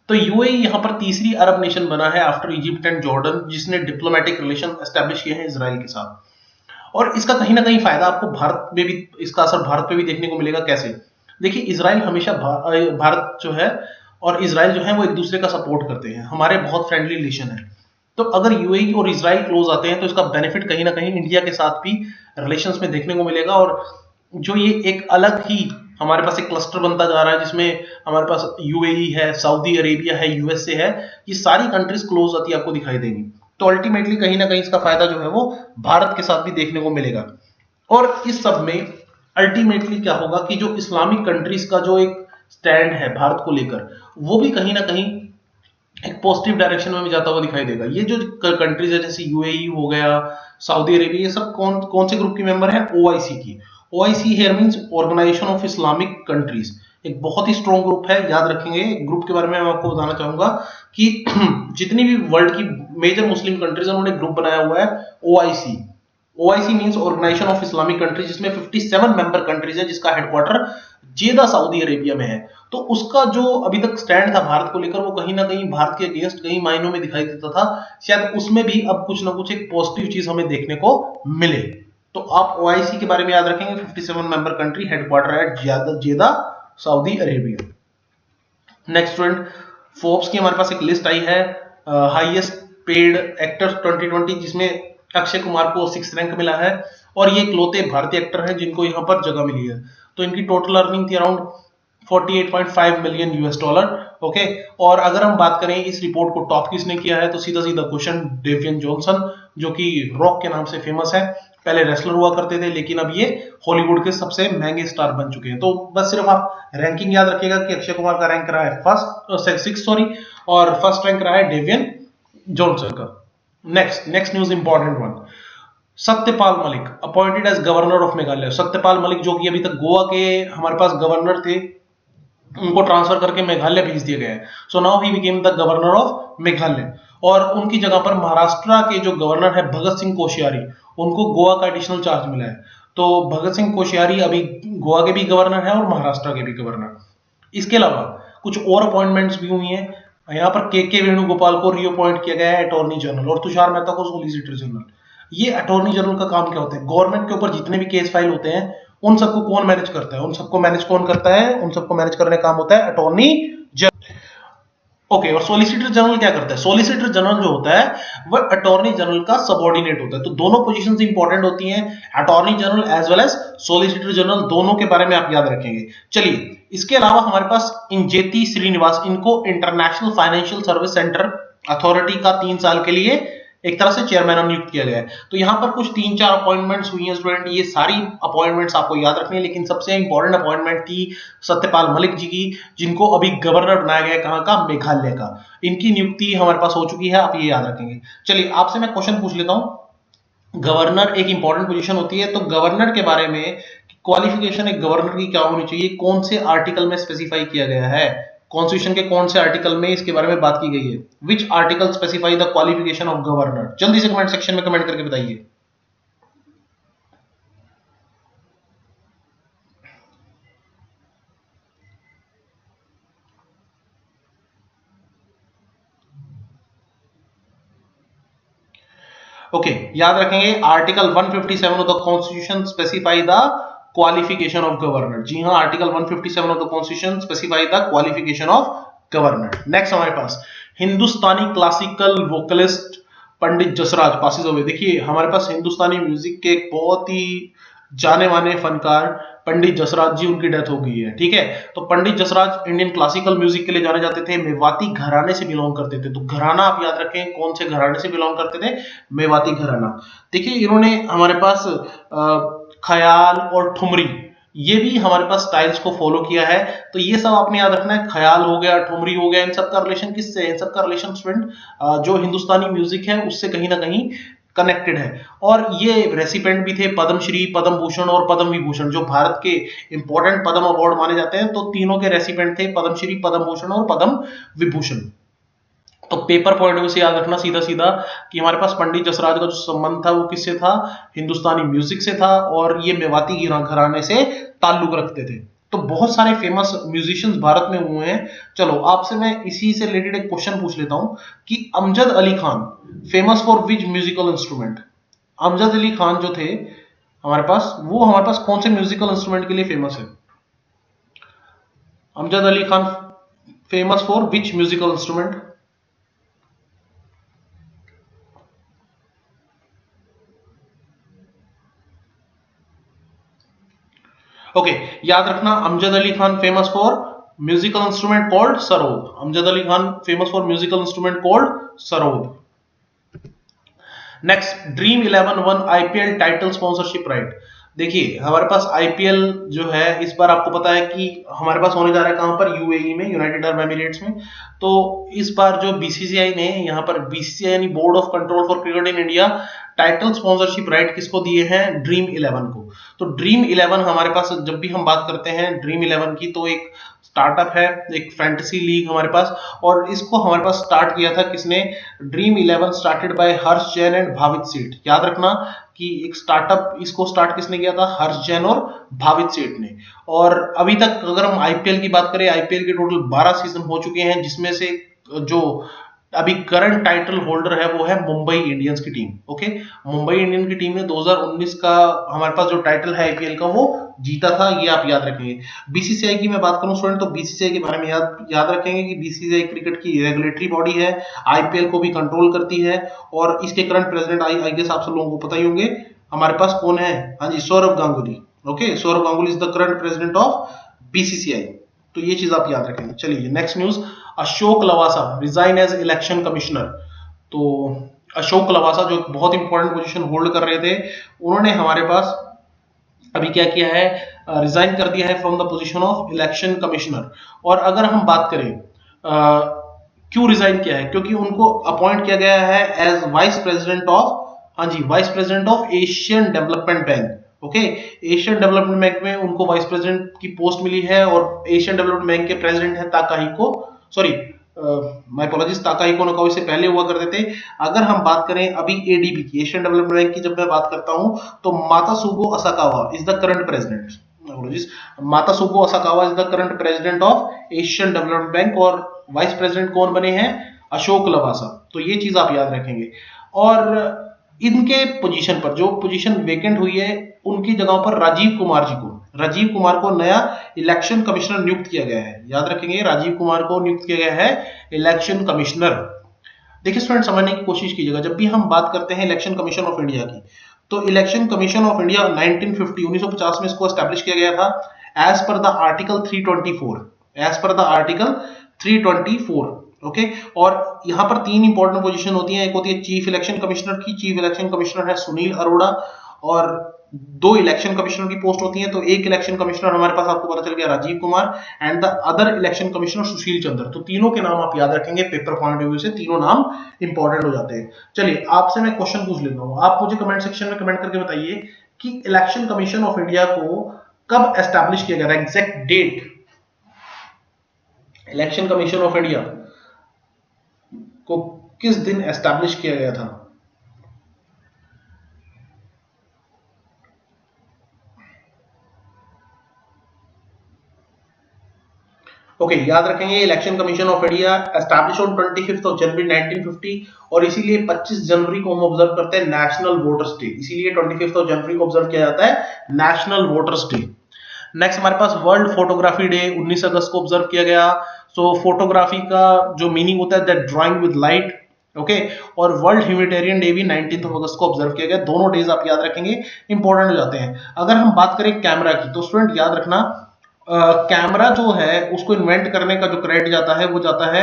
तो यूएई यहां पर तीसरी अरब नेशन बना है आफ्टर इजिप्ट एंड जॉर्डन जिसने डिप्लोमेटिक रिलेशन एस्टेब्लिश किए हैं इजराइल के साथ। और इसका कहीं ना कहीं फायदा आपको भारत में भी, इसका असर भारत पे भी देखने को मिलेगा। कैसे? देखिए इजराइल हमेशा भारत जो है और इजराइल जो है वो एक दूसरे का सपोर्ट करते हैं, हमारे बहुत फ्रेंडली रिलेशन है। तो अगर यूएई और इजराइल क्लोज आते हैं तो इसका बेनिफिट कहीं ना कहीं इंडिया के साथ भी रिलेशंस में देखने को मिलेगा। और जो ये एक अलग ही हमारे पास एक क्लस्टर बनता जा रहा है जिसमें हमारे पास यूएई है, सऊदी अरेबिया है, यूएसए है, ये सारी कंट्रीज क्लोज आती आपको दिखाई देंगी। तो अल्टीमेटली कहीं ना कहीं इसका फायदा जो है वो भारत के साथ भी देखने को मिलेगा। और इस सब में अल्टीमेटली क्या होगा कि जो इस्लामिक कंट्रीज का जो एक स्टैंड है भारत को लेकर वो भी कहीं ना कहीं एक पॉजिटिव डायरेक्शन में जाता हुआ दिखाई देगा। ये जो कंट्रीज है जैसे यूएई हो गया, सऊदी अरेबिया, ये सब कौन कौन से ग्रुप की मेंबर है? ओआईसी की। OIC here means organisation of Islamic countries, एक बहुत ही स्ट्रॉन्ग ग्रुप है। याद रखेंगे ग्रुप के बारे में मैं आपको बताना चाहूंगा कि जितनी भी वर्ल्ड की मेजर मुस्लिम कंट्रीज उन्होंने ग्रुप बनाया हुआ है OIC. OIC means organisation of Islamic countries, जिसमें 57 मेंबर कंट्रीज है, जिसका हेडक्वार्टर जेदा सऊदी अरेबिया में है। तो उसका जो अभी तक स्टैंड था भारत को लेकर वो कहीं ना कहीं भारत के अगेंस्ट कई मायनों में दिखाई देता था, शायद उसमें भी अब कुछ ना कुछ एक पॉजिटिव चीज हमें देखने को मिले। तो आप ओआईसी के बारे में याद रखेंगे, 57 मेंबर कंट्री, हेडक्वार्टर एट जेदा Saudi Arabia. Next student, Forbes की हमारे पास एक लिस्ट आई है हाईएस्ट पेड एक्टर्स 2020 जिसमें अक्षय कुमार को 6th रैंक मिला है। और ये इकलौते भारतीय एक्टर हैं जिनको यहाँ पर जगह मिली है। तो इनकी टोटल अर्निंग थी around 48.5 million US dollar. Okay, और अगर हम बात करें इस रिपोर्ट को टॉप किसने किया है तो सीधा सीधा क्वेश्चन डेवियन जॉनसन जो कि रॉक के नाम से फेमस है। पहले रेसलर हुआ करते थे, लेकिन अब ये हॉलीवुड के सबसे महंगे स्टार बन चुके हैं। तो बस सिर्फ आप रैंकिंग याद रखिएगा कि अक्षय कुमार का रैंक रहा है सिक्स और फर्स्ट रैंक रहा है डेवियन जॉनसन का। Next news important one, Satyapal Malik appointed as governor of Meghalaya. Satyapal Malik जो कि अभी तक गोवा के हमारे पास गवर्नर थे, उनको ट्रांसफर करके मेघालय भेज दिया गया है। So now he became the governor of Meghalaya, और उनकी जगह पर महाराष्ट्र के जो गवर्नर है भगत सिंह कोश्यारी, उनको गोवा का एडिशनल चार्ज मिला है। तो भगत सिंह कोश्यारी अभी गोवा के भी गवर्नर है और महाराष्ट्र के भी गवर्नर। इसके अलावा कुछ और अपॉइंटमेंट्स भी हुई हैं। यहाँ पर के वेणुगोपाल को रीअपॉइंट किया गया है अटॉर्नी जनरल, और तुषार मेहता को सोलिसिटर जनरल। ये अटॉर्नी जनरल का काम क्या होता है? गवर्नमेंट के ऊपर जितने भी केस फाइल होते हैं उन सबको कौन मैनेज करता है? उन सबको मैनेज कौन करता है? उन सबको मैनेज करने का काम होता है अटॉर्नी जनरल। ओके, और सोलिसिटर जनरल क्या करता है? सोलिसिटर जनरल जो होता है वह अटॉर्नी जनरल का सबऑर्डिनेट होता है। तो दोनों पोजीशंस इंपॉर्टेंट होती हैं, attorney general as well as solicitor general, दोनों के बारे में आप याद रखेंगे। चलिए, इसके अलावा हमारे पास इंजेती श्रीनिवास, इनको international financial service centre authority का 3 साल के लिए एक तरह से चेयरमैन नियुक्त किया गया है। तो यहां पर कुछ 3-4 अपॉइंटमेंट्स हुई हैं स्टूडेंट, ये सारी अपॉइंटमेंट्स आपको याद रखनी है, लेकिन सबसे इंपॉर्टेंट अपॉइंटमेंट थी सत्यपाल मलिक जी की, जिनको अभी गवर्नर बनाया गया है, कहां का? मेघालय का। इनकी नियुक्ति हमारे पास हो चुकी है, आप ये याद रखेंगे। चलिए, आपसे मैं क्वेश्चन पूछ लेता हूं। गवर्नर एक इंपॉर्टेंट पोजीशन होती है, तो गवर्नर के बारे में क्वालिफिकेशन एक गवर्नर की क्या होनी चाहिए, कौन से आर्टिकल में स्पेसिफाई किया गया है? कॉन्स्टिट्यूशन के कौन से आर्टिकल में इसके बारे में बात की गई है? Which article specify the qualification of governor? जल्दी से कमेंट सेक्शन में कमेंट करके बताइए। ओके, याद रखेंगे article 157 of the constitution specify the qualification of governor. जी हाँ, article 157 of the constitution specify the qualification of governor. Next हमारे पास Hindustani classical vocalist Pandit Jasraj passes away. देखिए, हमारे पास हिंदुस्तानी म्यूजिक के एक बहुत ही जाने माने फनकार पंडित जसराज जी, उनकी डेथ हो गई है। ठीक है, तो Pandit Jasraj Indian classical music के लिए जाने जाते थे, मेवाती घराने से बिलोंग करते थे। तो घराना आप याद रखें, कौन से घराने से बिलोंग करते थे? मेवाती घराना। देखिए, इन्होंने हमारे पास ख्याल और ठुमरी, ये भी हमारे पास स्टाइल्स को फॉलो किया है। तो ये सब आपने याद रखना है, ख्याल हो गया, ठुमरी हो गया, इन सब का रिलेशन किससे है? इन सब का रिलेशन स्टूडेंट जो हिंदुस्तानी म्यूजिक है उससे कहीं ना कहीं कनेक्टेड है। और ये रेसिपेंट भी थे पद्मश्री, पद्म भूषण और पद्म विभूषण, जो भारत के इंपॉर्टेंट पद्म अवार्ड माने जाते हैं। तो तीनों के रेसिपेंट थे, पद्मश्री, पद्म भूषण और पद्म विभूषण। तो पेपर पॉइंट ऑफ से याद रखना सीधा सीधा कि हमारे पास पंडित जसराज का जो संबंध था वो किससे था? हिंदुस्तानी म्यूजिक से था, और ये मेवाती घराने से ताल्लुक रखते थे। तो बहुत सारे फेमस म्यूजिशियंस भारत में हुए हैं। चलो, आपसे मैं इसी से रिलेटेड एक क्वेश्चन पूछ लेता हूं कि Amjad Ali Khan famous for which musical instrument? Amjad Ali Khan जो थे हमारे पास, वो हमारे पास कौन से म्यूजिकल इंस्ट्रूमेंट के लिए फेमस है? Amjad Ali Khan famous for which musical instrument? Okay, याद रखना, Amjad Ali Khan famous for musical instrument called sarod. Amjad Ali Khan famous for musical instrument called sarod. Next, dream 11 one IPL title sponsorship right. देखिए, हमारे पास आईपीएल जो है इस बार आपको पता है कि हमारे पास होने जा रहा है कहां पर? यूएई में, यूनाइटेड अरब एमिरेट्स में। तो इस बार जो बीसीसीआई ने यहाँ पर, बीसीसीआई यानी board of control for cricket in India, title sponsorship right किसको दिए हैं? ड्रीम 11 को। तो ड्रीम 11 हमारे पास, जब भी हम बात करते हैं ड्रीम 11 की, तो एक स्टार्टअप है, एक फैंटेसी लीग हमारे पास, और इसको हमारे पास स्टार्ट किया था किसने? Dream 11 started by Harsh Jain and Bhavit Sheth. याद रखना कि एक स्टार्टअप, इसको स्टार्ट किसने किया था? हर्ष जैन और भावित सेठ ने। और अभी तक अगर हम आईपीएल की बात करें, आईपीएल के टोटल 12 सीजन हो चुके हैं, जिसमें से जो अभी करंट टाइटल होल्डर है वो है मुंबई इंडियंस की टीम। ओके, मुंबई इंडियंस की टीम ने 2019 का हमारे पास जो टाइटल है आईपीएल का वो जीता था, ये आप याद रखेंगे। बीसीसीआई की मैं बात करूं स्टूडेंट, तो बीसीसीआई के बारे में याद रखेंगे कि बीसीसीआई क्रिकेट की रेगुलेटरी बॉडी है, आईपीएल को भी कंट्रोल करती है, और इसके करंट प्रेसिडेंट आई गेस आप सब लोगों को पता ही होंगे, हमारे पास कौन है? हाँ जी, Sourav Ganguly. Okay, Sourav Ganguly is the current president of BCCI. तो ये चीज आप याद रखेंगे। चलिए, next news, Ashok Lavasa resign as election commissioner. तो अशोक लवासा जो बहुत इंपॉर्टेंट पोजीशन होल्ड कर रहे थे, उन्होंने हमारे पास अभी क्या किया है, रिजाइन कर दिया है from the position of election commissioner. और अगर हम बात करें क्यों रिजाइन किया है, क्योंकि उनको अपॉइंट किया गया है एज वाइस प्रेसिडेंट ऑफ, हाँ जी, vice president of Asian development bank. Okay, Asian development bank में उनको वाइस प्रेसिडेंट की पोस्ट मिली है और एशियन डेवलपमेंट बैंक के प्रेसिडेंट है Takahiko, sorry my apologies, Takahiko Nakao से पहले हुआ करते थे। अगर हम बात करें अभी एडीबी की, एशियन डेवलपमेंट बैंक की जब मैं बात करता हूं तो Masatsugu Asakawa is the current president, Masatsugu Asakawa is the current president of Asian development bank, और वाइस प्रेसिडेंट कौन बने हैं, अशोक लवासा। तो ये चीज आप याद रखेंगे। और इनके पोजीशन पर जो पोजीशन वेकेंट हुई है उनकी जगह पर राजीव कुमार को नया इलेक्शन कमिश्नर नियुक्त किया गया है। याद रखेंगे, राजीव कुमार को नियुक्त किया गया है इलेक्शन कमिश्नर। देखिए स्टूडेंट, समझने की कोशिश कीजिएगा, जब भी हम बात करते हैं इलेक्शन कमीशन ऑफ इंडिया की, तो इलेक्शन कमीशन ऑफ इंडिया 1950 में इसको एस्टैब्लिश किया गया था as per the article 324। Okay, और यहां पर तीन इंपॉर्टेंट पोजीशन होती हैं। एक होती है चीफ इलेक्शन कमिश्नर की, चीफ इलेक्शन कमिश्नर है सुनील अरोड़ा, और दो इलेक्शन कमिश्नर की पोस्ट होती हैं। तो एक इलेक्शन कमिश्नर हमारे पास आपको पता चल गया Rajiv Kumar, and the other election commissioner Sushil Chandra. तो तीनों के नाम आप याद रखेंगे, पेपर पॉइंट ऑफ व्यू से तीनों नाम इंपॉर्टेंट हो जाते हैं। चलिए आपसे मैं क्वेश्चन पूछ लेता हूं, आप मुझे कमेंट सेक्शन में कमेंट करके बताइए कि इलेक्शन कमीशन ऑफ इंडिया को कब एस्टैब्लिश किया गया था, exact date election commission of India को किस दिन एस्टैब्लिश किया गया था। ओके, याद रखेंगे election commission of India establish on 25 of January 1950, और इसीलिए 25 जनवरी को हम ऑब्जर्व करते हैं नेशनल वोटर्स डे, इसीलिए 25 ऑफ जनवरी को ऑब्जर्व किया जाता है नेशनल वोटर्स डे। नेक्स्ट हमारे पास वर्ल्ड फोटोग्राफी डे 19 अगस्त को ऑब्जर्व किया गया। सो फोटोग्राफी का जो मीनिंग होता है that drawing with light. Okay, और वर्ल्ड ह्यूमैनिटेरियन डे भी 19 अगस्त को ऑब्जर्व किया गया। दोनों डेज आप याद रखेंगे, इंपॉर्टेंट हो जाते हैं। अगर हम बात करें कैमरा की, तो स्टूडेंट याद रखना कैमरा जो है उसको इन्वेंट करने का जो क्रेडिट जाता है वो जाता है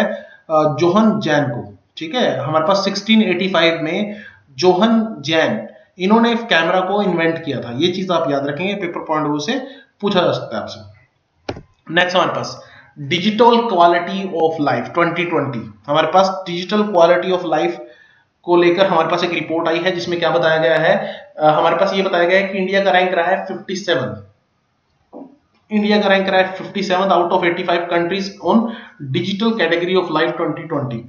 जोहन जैन को। ठीक है, हमारे पास 1685 में जोहन जैन, इन्होंने कैमरा को इन्वेंट किया था। ये चीज आप याद रखेंगे, पेपर पॉइंट ऑफ व्यू से पूछा जा सकता है आपसे। नेक्स्ट हमारे पास डिजिटल क्वालिटी ऑफ लाइफ 2020, हमारे पास डिजिटल क्वालिटी ऑफ लाइफ को लेकर हमारे पास एक रिपोर्ट आई है जिसमें क्या बताया गया है, हमारे पास ये बताया गया है कि इंडिया का रैंक रहा है 57, इंडिया का रैंक रहा है 57 out of 85 countries on digital category of life 2020।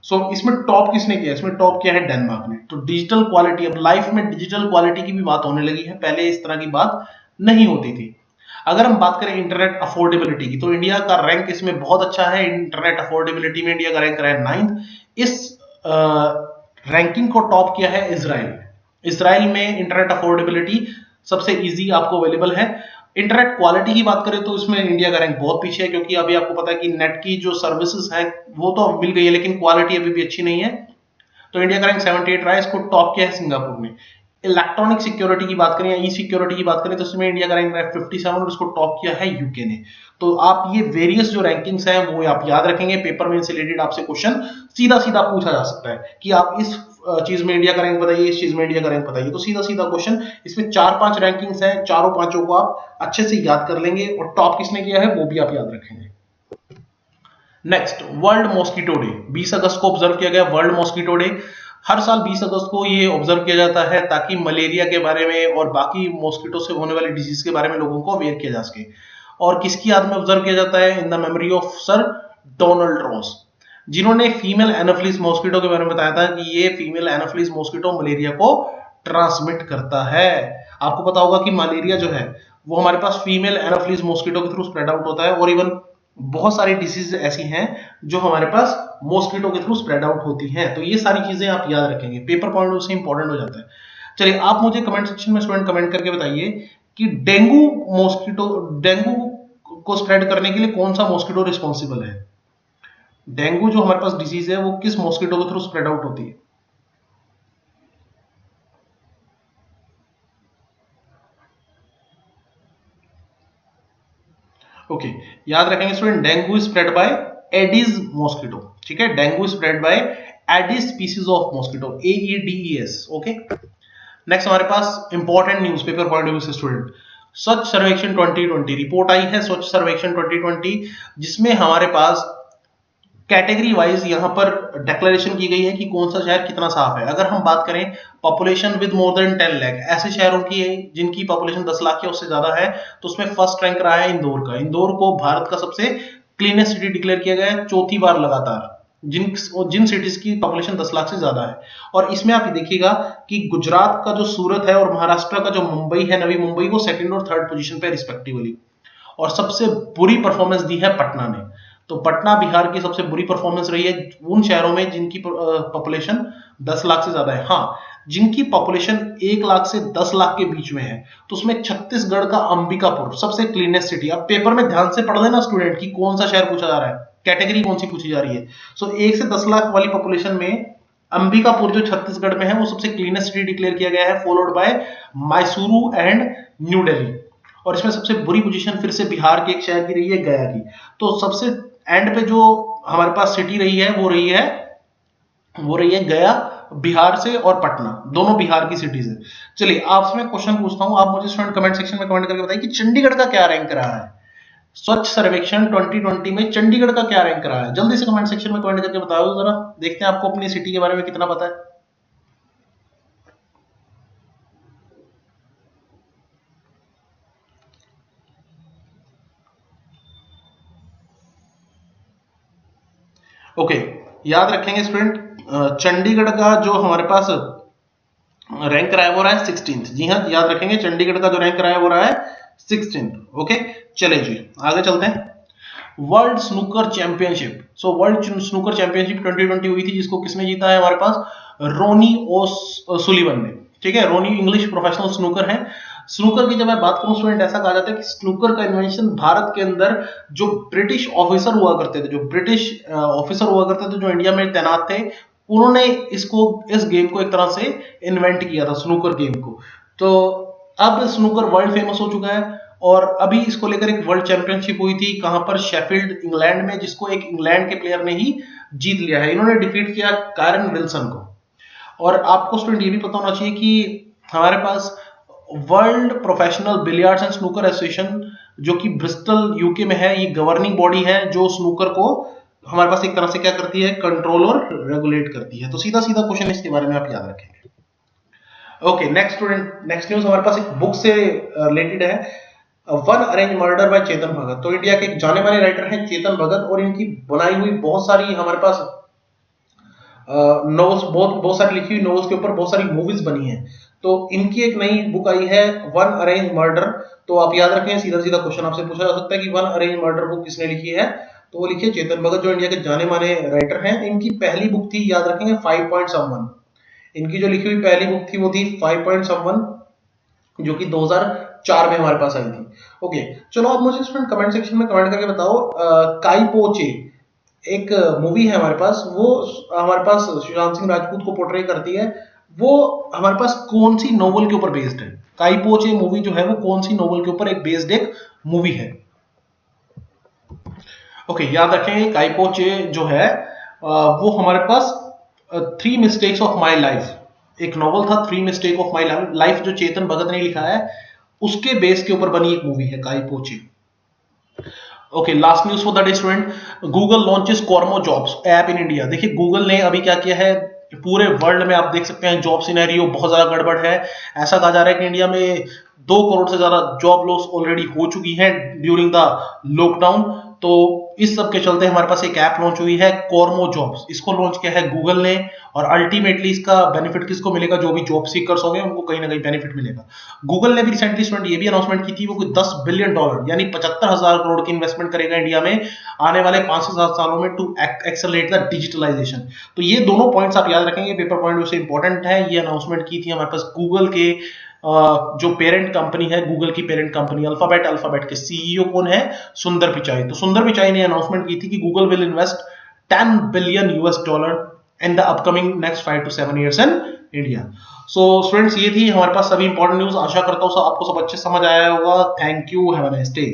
सो इसमें टॉप किसने किया, इसमें टॉप किया है डेनमार्क ने। तो डिजिटल क्वालिटी, अब लाइफ में डिजिटल क्वालिटी की भी बात होने लगी है, पहले इस तरह की बात नहीं होती थी। अगर हम बात करें इंटरनेट अफोर्डेबिलिटी की, तो इंडिया का रैंक इसमें बहुत अच्छा है। इंटरनेट अफोर्डेबिलिटी में इंडिया का रैंक रहा है 9th। इस रैंकिंग को टॉप किया है इजराइल। इजराइल में इंटरनेट अफोर्डेबिलिटी सबसे इजी आपको अवेलेबल है। इंटरनेट क्वालिटी की बात करें तो इसमें इंडिया का रैंक बहुत पीछे है, क्योंकि अभी आपको पता है कि नेट की जो सर्विसेज है वो तो मिल गई है, लेकिन क्वालिटी अभी भी अच्छी नहीं है। तो इंडिया का रैंक 78 रहा है, इसको टॉप किया है सिंगापुर ने। इलेक्ट्रॉनिक सिक्योरिटी की बात करें या ई सिक्योरिटी की बात करें तो इसमें इंडिया का रैंक रहा है 57 और इसको टॉप किया है यूके ने। तो आप ये वेरियस जो रैंकिंग्स हैं वो आप याद रखेंगे, पेपर में से रिलेटेड आपसे क्वेश्चन सीधा सीधा पूछा जा सकता है कि आप इस चीज में इंडिया का रैंक बताइए, इस चीज में इंडिया का रैंक बताइए। तो सीधा सीधा क्वेश्चन, इसमें 4-5 रैंकिंग्स हैं, चारों पांचों को आप अच्छे से याद कर लेंगे और टॉप किसने किया है वो भी आप याद रखेंगे। नेक्स्ट वर्ल्ड मॉस्किटो डे 20 अगस्त को ऑब्जर्व किया गया। वर्ल्ड मॉस्किटो डे हर साल 20 अगस्त को ये ऑब्जर्व किया जाता है ताकि मलेरिया के बारे में और बाकी मॉस्किटो से होने वाली डिजीज के बारे में लोगों को अवेयर किया जा सके। और किसकी याद में ऑब्जर्व किया जाता है, in the memory of sir Donald Ross, जिन्होंने फीमेल एनोफिलिस मॉस्किटो के बारे में बताया था कि ये फीमेल एनोफिलिस मॉस्किटो मलेरिया को ट्रांसमिट करता है। आपको पता होगा कि मलेरिया जो है वो हमारे पास फीमेल एनोफिलिस मॉस्किटो के थ्रू स्प्रेड आउट होता है, और इवन बहुत सारी डिसीज ऐसी हैं जो हमारे पास मॉस्किटो के थ्रू स्प्रेड आउट होती हैं। तो ये सारी चीजें आप याद रखेंगे, पेपर पॉइंट से इंपॉर्टेंट हो जाता है। चलिए आप मुझे कमेंट सेक्शन में स्टूडेंट कमेंट करके बताइए कि डेंगू को स्प्रेड करने के लिए कौन सा मॉस्किटो रिस्पॉन्सिबल है। डेंगू जो हमारे पास डिजीज है वो किस मॉस्किटो के थ्रू स्प्रेड आउट होती है। ओके, याद रखेंगे student, dengue spread by aedes mosquito. ठीक है, dengue spread by aedes species of mosquito, AEDES। Okay, next हमारे पास important news paper point of view से स्टूडेंट, स्वच्छ सर्वेक्षण 2020 रिपोर्ट आई है, स्वच्छ सर्वेक्षण 2020, जिसमें हमारे पास कैटेगरी वाइज यहां पर डिक्लेरेशन की गई है कि कौन सा शहर कितना साफ है। अगर हम बात करें population with more than 10 lakh, ऐसे शहरों की है जिनकी पॉपुलेशन 10 लाख या उससे ज्यादा है, तो उसमें फर्स्ट रैंक रहा है इंदौर का। इंदौर को भारत का सबसे क्लीनेस्ट सिटी डिक्लेयर किया गया है चौथी बार लगातार, जिन सिटीज की पॉपुलेशन 10 लाख से ज्यादा है। और इसमें आप देखिएगा कि गुजरात का जो सूरत है और महाराष्ट्र का जो मुंबई है, नवी मुंबई, वो सेकंड और थर्ड पोजीशन पे रिस्पेक्टिवली। और सबसे बुरी परफॉर्मेंस दी है पटना ने। तो पटना बिहार की सबसे बुरी परफॉर्मेंस रही है उन शहरों में जिनकी पॉपुलेशन 10 लाख से ज्यादा है। हाँ, जिनकी पॉपुलेशन 1 लाख से 10 लाख के बीच में है, तो उसमें छत्तीसगढ़ का अंबिकापुर सबसे क्लीनेस्ट सिटी। अब पेपर में ध्यान से पढ़ लेना स्टूडेंट कि कौन सा शहर पूछा जा रहा है, कैटेगरी कौन सी पूछी जा रही है। सो 1 से 10 लाख वाली पॉपुलेशन में अंबिकापुर जो छत्तीसगढ़ में है वो सबसे क्लीनेस्ट सिटी डिक्लेयर किया गया है, followed by Mysuru and new Delhi. और इसमें सबसे बुरी पोजीशन फिर से बिहार के एक शहर की रही है, गया की। तो सबसे एंड पे जो हमारे पास सिटी रही है वो रही है गया, बिहार से, और पटना, दोनों बिहार की सिटीज है। चलिए आपसे मैं क्वेश्चन पूछता हूं, आप मुझे स्टूडेंट कमेंट सेक्शन में कमेंट करके बताइए कि चंडीगढ़ का क्या रैंक रहा है स्वच्छ सर्वेक्षण 2020 में। चंडीगढ़ का क्या रैंक रहा है, जल्दी से कमेंट सेक्शन में कमेंट करके बताओ जरा, देखते हैं आपको अपनी सिटी के बारे में कितना पता है। ओके, याद रखेंगे स्टूडेंट, चंडीगढ़ का जो हमारे पास रैंक रहा है वो रहा है 16th। जी हाँ, याद रखेंगे चंडीगढ़ का जो रैंक रहा है वो रहा है 16th। ओके, चले जी आगे चलते हैं। World snooker championship, so world snooker championship 2020 हुई थी, जिसको किसने जीता है, हमारे पास रोनी सुलिवन ने। ठीक है, रोनी इंग्लिश प्रोफेशनल स्नूकर है। स्नूकर की जब मैं बात करूं स्टूडेंट, ऐसा कहा जाता है कि स्नूकर का इन्वेंशन भारत के अंदर जो ब्रिटिश ऑफिसर हुआ करते थे, जो इंडिया में तैनात थे, उन्होंने इस गेम को एक तरह से इन्वेंट किया था, स्नूकर गेम को। तो अब स्नूकर वर्ल्ड फेमस हो चुका है, और अभी इसको लेकर एक वर्ल्ड चैंपियनशिप हुई थी, कहां पर, शेफील्ड इंग्लैंड में, जिसको एक इंग्लैंड के प्लेयर ने ही जीत लिया है। इन्होंने डिफीट किया कायरन विल्सन को। और आपको स्टूडेंट ये भी पता होना चाहिए कि हमारे पास world professional billiards and snooker association, जो कि ब्रिस्टल यूके में है, ये गवर्निंग बॉडी है जो स्नूकर को हमारे पास एक तरह से क्या करती है, कंट्रोल और रेगुलेट करती है। तो सीधा सीधा क्वेश्चन इसके बारे में आप याद रखेंगे। Okay, next student, next news हमारे पास एक बुक से रिलेटेड है, one arrange murder bye Chetan Bhagat. तो इंडिया के एक जाने माने राइटर हैं चेतन भगत, और इनकी बनाई हुई बहुत सारी हमारे पास नोवेल्स, बहुत सारी लिखी हुई नोवेल्स के ऊपर बहुत सारी मूवीज बनी है। तो इनकी एक नई बुक आई है, वन अरेंज मर्डर। तो आप याद रखें, सीधा सीधा क्वेश्चन आपसे पूछा जा सकता है कि वन अरेंज मर्डर बुक किसने लिखी है, तो वो लिखी है चेतन भगत, जो इंडिया के जाने माने राइटर हैं। इनकी पहली बुक थी, याद रखेंगे, 5 पॉइंट समवन। इनकी जो लिखी हुई पहली बुक थी वो थी 5 पॉइंट समवन, जो कि 2004 में हमारे पास आई थी। ओके, चलो आप मुझे स्टूडेंट कमेंट सेक्शन में कमेंट करके बताओ, काई पो चे एक मूवी है हमारे पास, वो हमारे पास सुशांत सिंह राजपूत को पोर्ट्रे करती है, वो हमारे पास कौन सी नोवेल के ऊपर बेस्ड है। काई पो चे मूवी जो है वो कौन सी नोवेल के ऊपर एक बेस्ड एक मूवी है। ओके, याद रखेंगे काई पो चे जो है वो हमारे पास 3 मिस्टेक्स ऑफ माई लाइफ, एक नॉवल था 3 मिस्टेक ऑफ माई लाइफ, जो चेतन भगत ने लिखा है, उसके बेस के ऊपर बनी एक मूवी है काई पो चे। Okay, last news for the day student, Google launches Cormo jobs app in India. देखिए गूगल ने अभी क्या किया है, पूरे वर्ल्ड में आप देख सकते हैं जॉब सिनेरियो बहुत ज्यादा गड़बड़ है। ऐसा कहा जा रहा है कि इंडिया में 2 करोड़ से ज्यादा जॉब लॉस ऑलरेडी हो चुकी है ड्यूरिंग द लॉकडाउन। तो इस सब के चलते हमारे पास एक ऐप लॉन्च हुई है कॉर्मो जॉब्स, इसको लॉन्च किया है गूगल ने, और अल्टीमेटली इसका बेनिफिट किसको मिलेगा, जो भी जॉब सीकर्स होंगे उनको कहीं ना कहीं बेनिफिट मिलेगा। गूगल ने भी रिसेंटली स्टूडेंट ये भी अनाउंसमेंट की थी, वो कोई $10 बिलियन यानी 75,000 करोड़ की इन्वेस्टमेंट करेगा इंडिया में आने वाले 5 से 7 सालों में टू एक्सेलरेट द डिजिटलाइजेशन। तो ये दोनों पॉइंट्स आप याद रखेंगे, पेपर पॉइंट से इंपॉर्टेंट है। ये अनाउंसमेंट की थी हमारे पास गूगल के जो पेरेंट कंपनी है, गूगल की पेरेंट कंपनी अल्फाबेट के सीईओ कौन है, सुंदर पिचाई। तो सुंदर पिचाई ने अनाउंसमेंट की थी कि Google will invest $10 billion in the upcoming next 5 to 7 years in India. So students, ये थी हमारे पास सभी इंपॉर्टेंट न्यूज। आशा करता हूँ आपको सब अच्छे समझ आया होगा। Thank you, have a nice day.